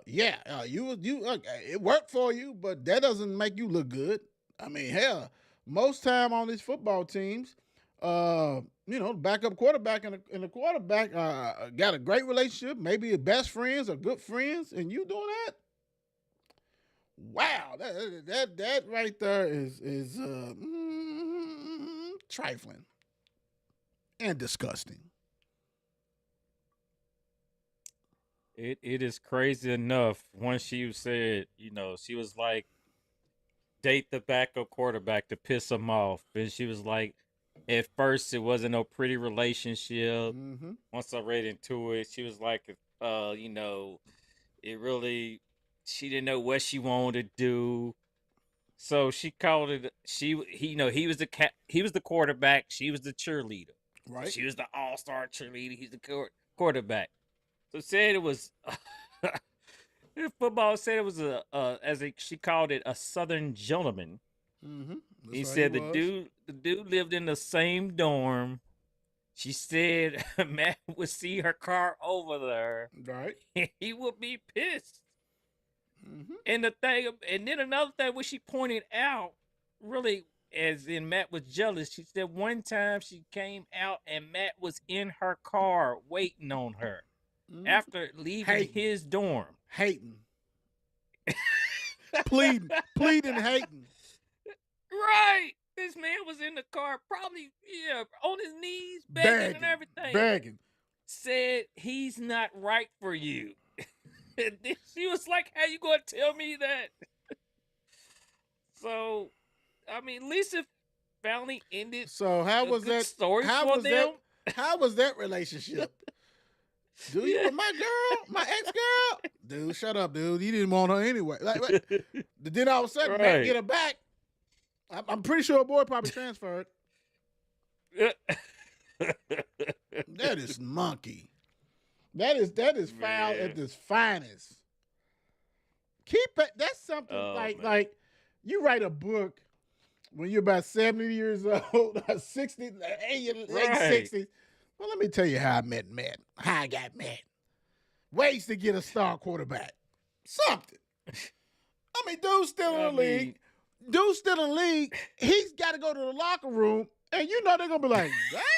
It worked for you, but that doesn't make you look good. I mean, hell, most time on these football teams, backup quarterback and the quarterback got a great relationship, maybe best friends or good friends, and you doing that? Wow, that right there is trifling and disgusting. It is crazy enough. Once she said, she was like, date the backup quarterback to piss him off, and she was like, at first it wasn't no pretty relationship. Mm-hmm. Once I read into it, she was like, it really. She didn't know what she wanted to do, so she called it. He was the quarterback. She was the cheerleader. Right. She was the all-star cheerleader. He's the quarterback. So said it was. Football said it was she called it, a Southern gentleman. Mm-hmm. He said the dude lived in the same dorm. She said Matt would see her car over there. Right. He would be pissed. And and then another thing, what she pointed out, really, as in Matt was jealous. She said one time she came out and Matt was in her car waiting on her after leaving his dorm. Hating. pleading, hating. Right. This man was in the car, probably, on his knees, begging and everything. Begging. Said he's not right for you. And then she was like, how you gonna tell me that? So, I mean, Lisa finally ended. So how was that story for them? How was that relationship? Dude, you with my girl, my ex-girl? Dude, shut up, dude. You didn't want her anyway. Like, then all of a sudden, Matt get her back. I'm pretty sure a boy probably transferred. That is monkey. That is foul at its finest. Keep it. That's something like you write a book when you're about 70 years old, 60, late 60s. Well, let me tell you how I met Matt. How I got Matt. Ways to get a star quarterback. Something. I mean, dude's still in the league. Dude's still in the league. He's got to go to the locker room, and you know they're gonna be like,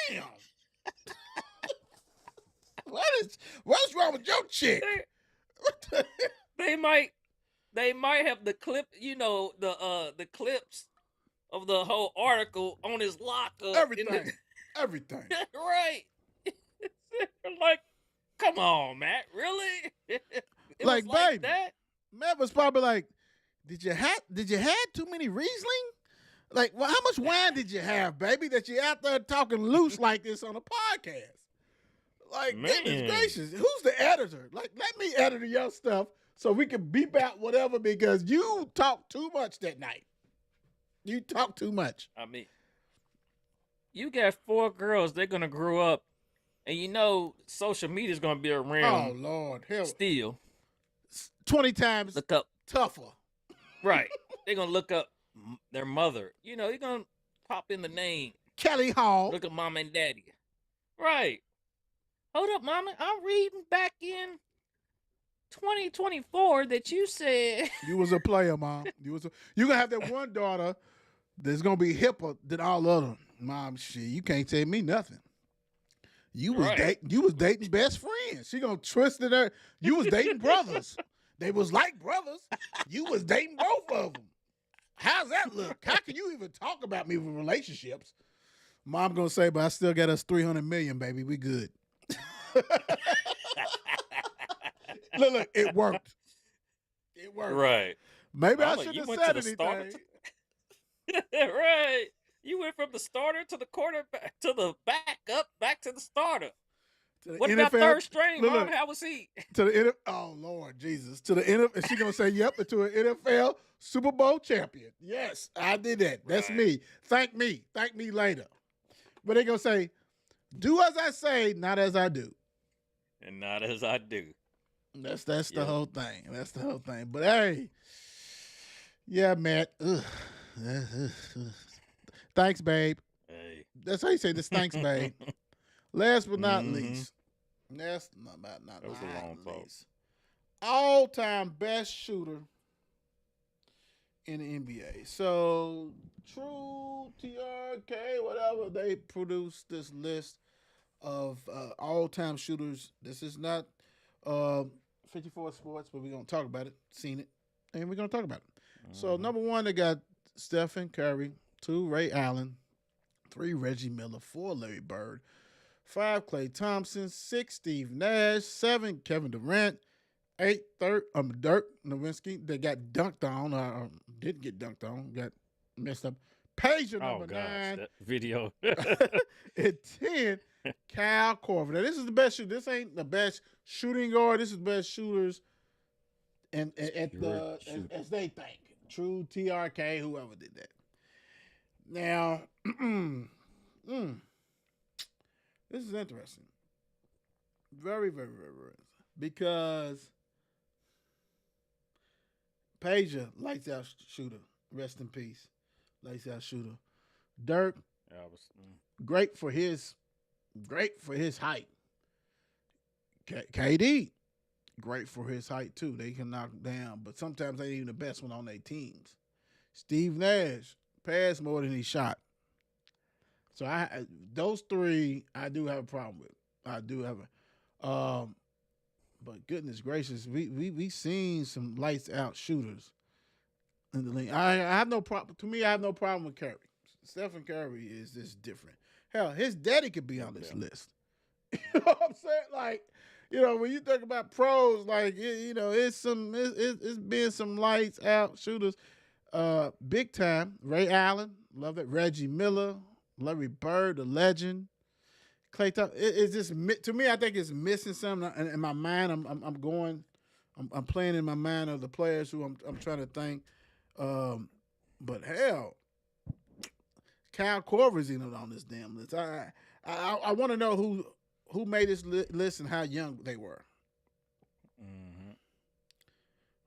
"Damn, what's wrong with your chick?" They might have the clip, the clips of the whole article on his locker. Everything. Right. Like, come on, Matt. Really? Like, baby, that? Matt was probably like, Did you have too many Riesling? Like, well, how much wine did you have, baby, that you're out there talking loose like this on a podcast? Like, goodness gracious, who's the editor? Like, let me edit your stuff so we can beep out whatever, because you talked too much that night. You talk too much. I mean, you got 4 girls. They're going to grow up. And social media is going to be around. Oh, Lord. Hell. Still. 20 times look up. Tougher. Right. They're going to look up their mother. You're going to pop in the name. Kelly Hall. Look at mom and daddy. Right. Hold up, mama. I'm reading back in 2024 that you said you was a player, mom. You're gonna have that one daughter that's gonna be hipper than all other. Mom, shit, you can't tell me nothing. You was dating best friends. She gonna twist it her. You was dating brothers. They was like brothers. You was dating both of them. How's that look? How can you even talk about me with relationships? Mom gonna say, but I still got us 300 million, baby. We good. Look, it worked. It worked. Right. Maybe I shouldn't have said anything. Right. You went from the starter to the quarterback to the backup, back to the starter. What about third string, Mom? How was he? Oh, Lord Jesus. To the NFL. And she going to say, yep, to an NFL Super Bowl champion. Yes, I did that. That's me. Thank me. Thank me later. But they're going to say, do as I say, not as I do. And not as I do. That's the whole thing. That's the whole thing. But hey, yeah, Matt. Thanks, babe. Hey. That's how you say this. Thanks, babe. Last but not least. That's not that was a long post. All-time best shooter in the NBA. So, True, TRK, whatever, they produced this list of all-time shooters. This is not 54 Sports, but we're going to talk about it, seen it, and we're going to talk about it. So, number 1, they got Stephen Curry. 2, Ray Allen. 3, Reggie Miller. 4, Larry Bird. 5, Klay Thompson. 6, Steve Nash. 7, Kevin Durant. 8, Dirk Nowitzki. They got dunked on. Didn't get dunked on. Got messed up. Pager, number 9. That video. And 10, Kyle Korver. Now, this is the best shooter. This ain't the best shooting guard. This is the best shooters as they think. True, TRK, whoever did that. Now, this is interesting. Very, very, very, very interesting. Because Pager, lights out shooter. Rest in peace. Lights out shooter. Dirk, great for his height. KD, great for his height too. They can knock him down, but sometimes they ain't even the best one on their teams. Steve Nash passed more than he shot. So those three I do have a problem with. I do have a but goodness gracious, we seen some lights out shooters in the league. I have no problem. To me, I have no problem with Curry. Stephen Curry is just different. Hell, his daddy could be on this list. You know what I'm saying? Like, when you think about pros, like it's been some lights out shooters, big time. Ray Allen, love it. Reggie Miller, Larry Bird, the legend. Klay Thompson. It's just to me. I think it's missing something in my mind. I'm playing in my mind of the players who I'm trying to think. But hell, Kyle Korver's even on this damn list. I want to know who made this list and how young they were. Mm-hmm.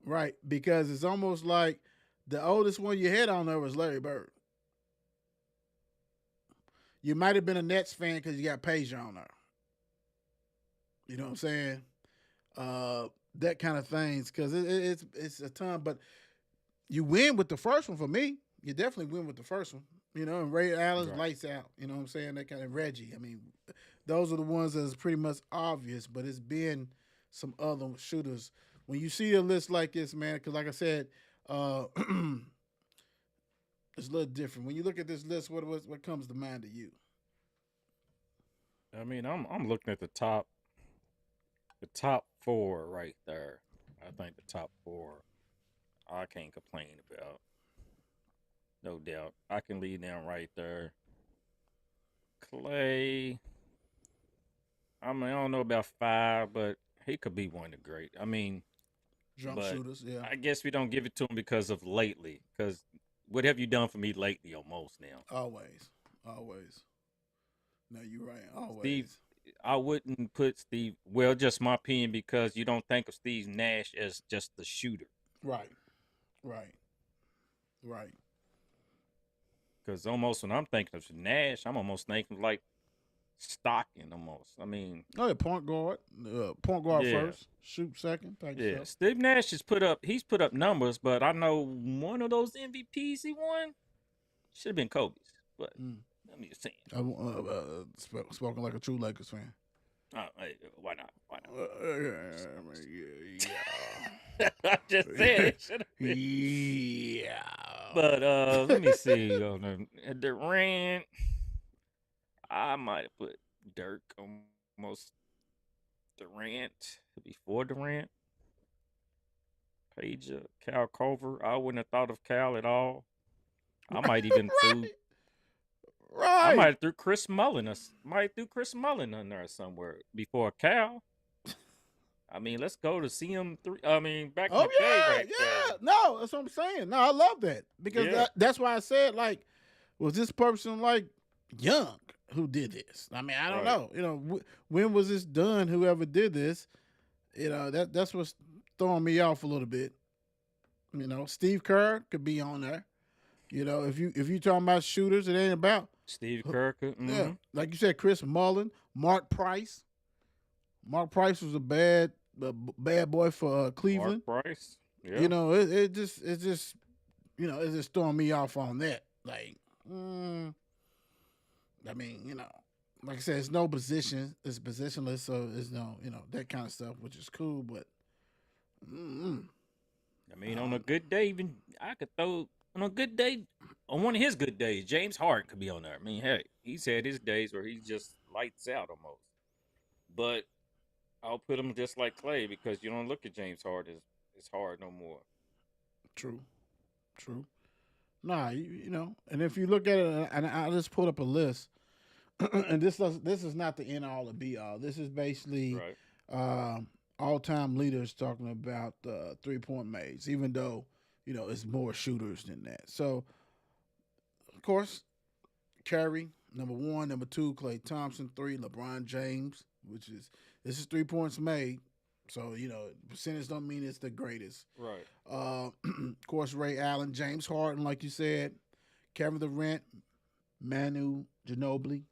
Right, because it's almost like the oldest one you had on there was Larry Bird. You might have been a Nets fan because you got Pager on there. You know what I'm saying? That kind of things, because it's a ton. But you win with the first one for me. You definitely win with the first one. And Ray Allen's lights out. You know what I'm saying? That kind of Reggie. I mean, those are the ones that's pretty much obvious, but it's been some other shooters. When you see a list like this, man, because like I said, it's a little different. When you look at this list, what comes to mind to you? I mean, I'm looking at the top four right there. I think the top four I can't complain about. No doubt. I can lead them right there. Klay, I mean, I don't know about 5, but he could be one of the great. I mean, jump shooters, yeah. I guess we don't give it to him because of lately. Because what have you done for me lately almost now? Always. No, you're right. Always. Steve, I wouldn't put Steve, well, just my opinion, because you don't think of Steve Nash as just the shooter. Right. Because almost when I'm thinking of Nash, I'm almost thinking like Stockton almost. I mean. Oh, yeah, point guard first, shoot second. Yeah, Steve Nash he's put up numbers, but I know one of those MVPs he won should have been Kobe's. But let me just say, spoken like a true Lakers fan. Hey, why not? Yeah. I just said it should have been. Yeah. But let me see. Durant, I might have put Dirk almost. Durant before Durant. Pager, Cal Culver. I wouldn't have thought of Cal at all. I might even I might have threw Chris Mullin. Chris Mullin in there somewhere before Cal. I mean, let's go to CM3. I mean, back in the day, right there. No, that's what I'm saying. No, I love that because that's why I said, like, was this person like young who did this? I mean, I don't know. When was this done? Whoever did this, that's what's throwing me off a little bit. Steve Kerr could be on there. If you talking about shooters, it ain't about Steve Kerr. Mm-hmm. Yeah, like you said, Chris Mullin, Mark Price. Mark Price was a bad boy for Cleveland. Mark Price. Yeah. It's just throwing me off on that. Like, I mean, like I said, it's no position. It's positionless, so it's no, that kind of stuff, which is cool. But, I mean, on a good day, even I could throw on a good day. On one of his good days, James Harden could be on there. I mean, hey, he's had his days where he just lights out almost. But I'll put him just like Klay because you don't look at James Harden as hard no more. True. Nah, and if you look at it, and I just pulled up a list, and this is not the end all or be all. This is basically all-time leaders talking about 3-point made, even though it's more shooters than that. So, of course, Curry, number 1, number 2, Klay Thompson, 3, LeBron James, this is 3 points made. So, percentage don't mean it's the greatest. Right. Of course, Ray Allen, James Harden, like you said, Kevin Durant, Manu Ginobili,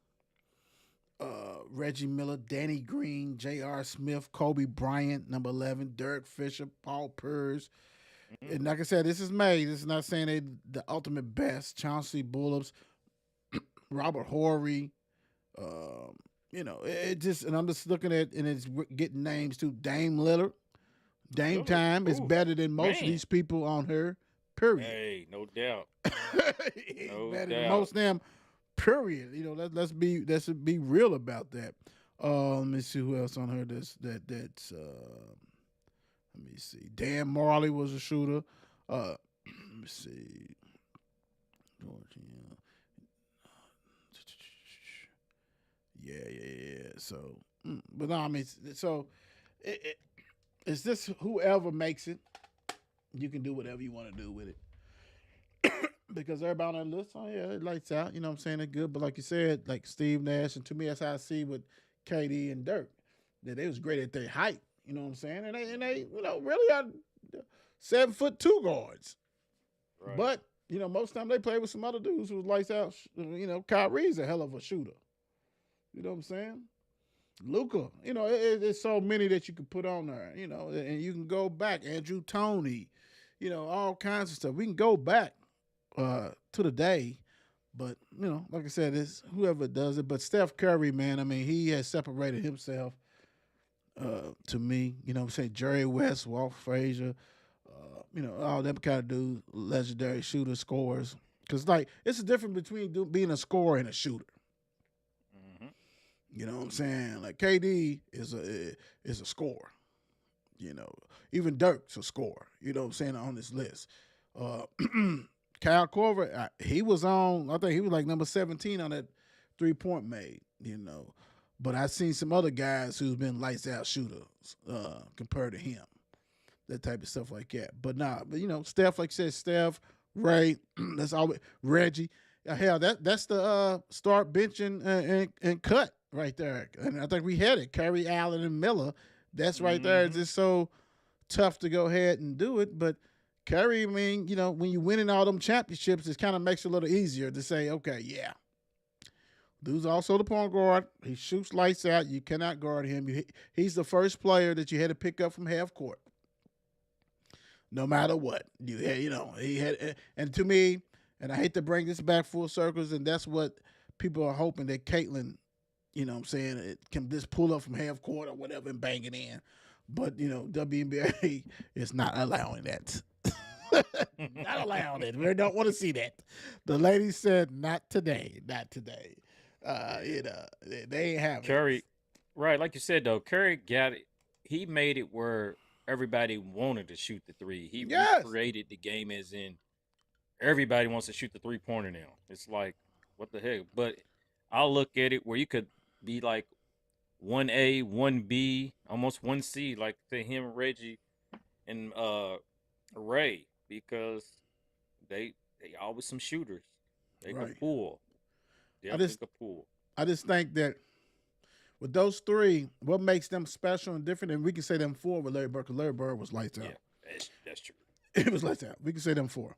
Reggie Miller, Danny Green, J.R. Smith, Kobe Bryant, number 11, Derek Fisher, Paul Pierce. Mhm. And like I said, this is made. This is not saying they the ultimate best. Chauncey Billups, Robert Horry. Um, it just, and I'm just looking at, and it's getting names too. Dame Lillard. Dame Lillard, Time is ooh, better than most of man. these people on here. Period. Hey, no doubt. He's No better than doubt. most of them. Period. Let's be real about that. Let me see who else on here. That's let me see. Dan Marley was a shooter. Let me see. Yeah. So, but no, I mean, so it's just whoever makes it, you can do whatever you want to do with it. Because everybody on that list, oh yeah, it lights out. You know what I'm saying? They're good. But like you said, like Steve Nash, and to me, that's how I see with KD and Dirk, that they was great at their height. You know what I'm saying? And they really are 7'2" guards. Right. But most of the time they play with some other dudes who was lights out. Kyrie's a hell of a shooter. You know what I'm saying? Luca, it's so many that you can put on there. And you can go back. Andrew Toney, all kinds of stuff. We can go back to the day. But, like I said, it's whoever does it. But Steph Curry, man, I mean, he has separated himself to me. You know what I'm saying? Jerry West, Walt Frazier, all them kind of dudes, legendary shooters, scorers. Because, like, it's a difference between being a scorer and a shooter. Mm-hmm. You know what I'm saying? Like, KD is a scorer. Even Dirk's a scorer. You know what I'm saying, on this list. Kyle Korver, he was on, I think he was like number 17 on that 3-point made, But I've seen some other guys who's been lights out shooters compared to him. That type of stuff like that. But Steph, like you said, Steph, Ray, that's always Reggie. Hell, that's the start benching and cut right there. And I think we had it. Curry, Allen, and Miller. That's right there. It's just so tough to go ahead and do it. But Curry, I mean, when you're winning all them championships, it kind of makes it a little easier to say, okay, yeah. Dude's also the point guard. He shoots lights out. You cannot guard him. He's the first player that you had to pick up from half court. No matter what. He had, and to me, and I hate to bring this back full circles, and that's what people are hoping that Caitlin, it can just pull up from half court or whatever and bang it in. But, WNBA is not allowing that. Not allowing it. We don't want to see that. The lady said, not today. Not today. They ain't having Curry, it. right? Like you said though, Curry got it. He made it where everybody wanted to shoot the three. He recreated the game, as in everybody wants to shoot the 3-pointer now. It's like, what the heck? But I'll look at it where you could be like 1A, 1B, almost 1C, like to him, Reggie, and Ray, because they always some shooters. They can pull. Definitely can pull. I just think that with those three, what makes them special and different, and we can say them four with Larry Bird, because Larry Bird was lights out. Yeah, that's true. It was lights out. We can say them four.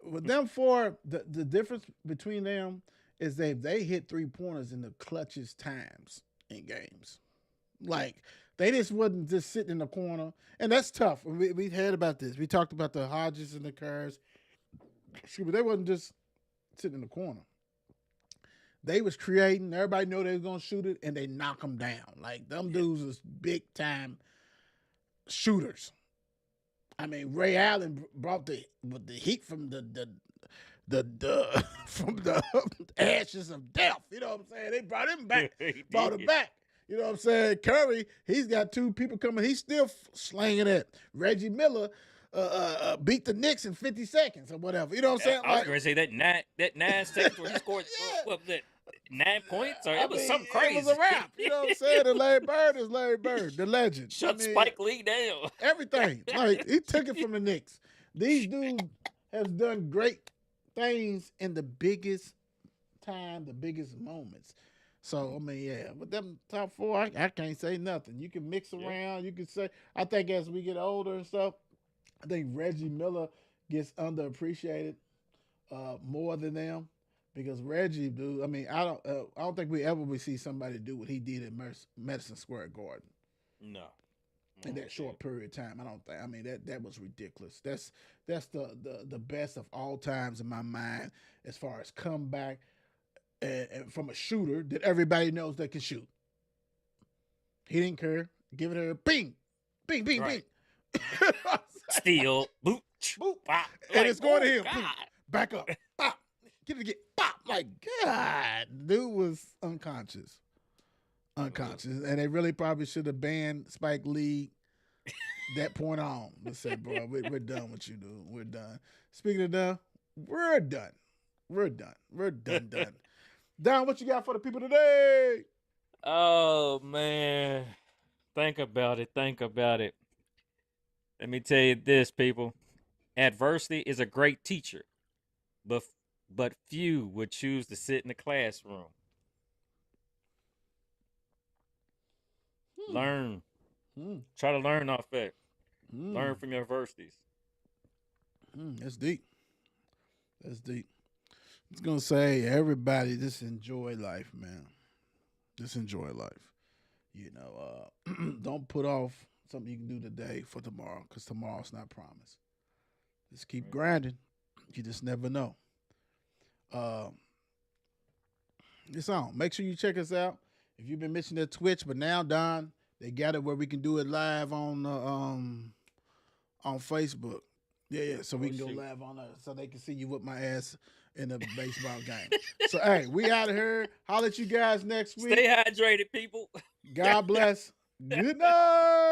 With them four, the difference between them is they hit 3-pointers in the clutchest times in games. Like, they just wasn't just sitting in the corner. And that's tough. We heard about this. We talked about the Hodges and the Kerrs. Excuse me, they wasn't just sitting in the corner. They was creating. Everybody knew they was going to shoot it, and they knock them down. Like, them dudes was big-time shooters. I mean, Ray Allen brought the heat from the from the ashes of death. You know what I'm saying? They brought him back. Brought him back. You know what I'm saying? Curry, he's got 2 people coming. He's still slanging it. Reggie Miller beat the Knicks in 50 seconds or whatever. You know what I'm saying? I was going to say that 9 seconds where he scored, what was it, 9 points? Or it was something crazy. It was a wrap. You know what I'm saying? And Larry Bird is Larry Bird, the legend. Shut Spike Lee down. Everything. Like, he took it from the Knicks. These dudes have done great things in the biggest time, the biggest moments. So, I mean, yeah, but them top 4, I can't say nothing. You can mix around. You can say, I think as we get older and stuff, I think Reggie Miller gets underappreciated more than them. because Reggie, dude. I mean, I don't think we ever will see somebody do what he did at Madison Square Garden No. in that short period of time. I don't think. I mean, that was ridiculous. That's the best of all times in my mind as far as comeback and from a shooter that everybody knows that can shoot. He didn't care. Give it a bing, bing, bing, Right. bing. Steal, boop, Boop. pop. And it's going to oh, him. Boom. God. Back up. Pop. Get it again. Pop. Like, God. Dude was unconscious. Unconscious. And they really probably should have banned Spike Lee that point on. They said, bro, we're done with you, dude. We're done. Speaking of done, we're done. We're done. We're done. Don, what you got for the people today? Oh man, think about it. Let me tell you this, people. Adversity is a great teacher, but few would choose to sit in the classroom. Learn. Try to learn off that. Learn from your adversities. That's deep. That's deep. I was gonna say, everybody, just enjoy life, man. Just enjoy life. You know, don't put off something you can do today for tomorrow, because tomorrow's not promised. Just keep grinding. You just never know. It's on. Make sure you check us out. If you've been missing that Twitch, but now, Don, they got it where we can do it live on Facebook. Yeah. So we can go live on so they can see you with my ass in a baseball game. So hey, we out of here. Holler at you guys next week. Stay hydrated, people. God bless. Good night.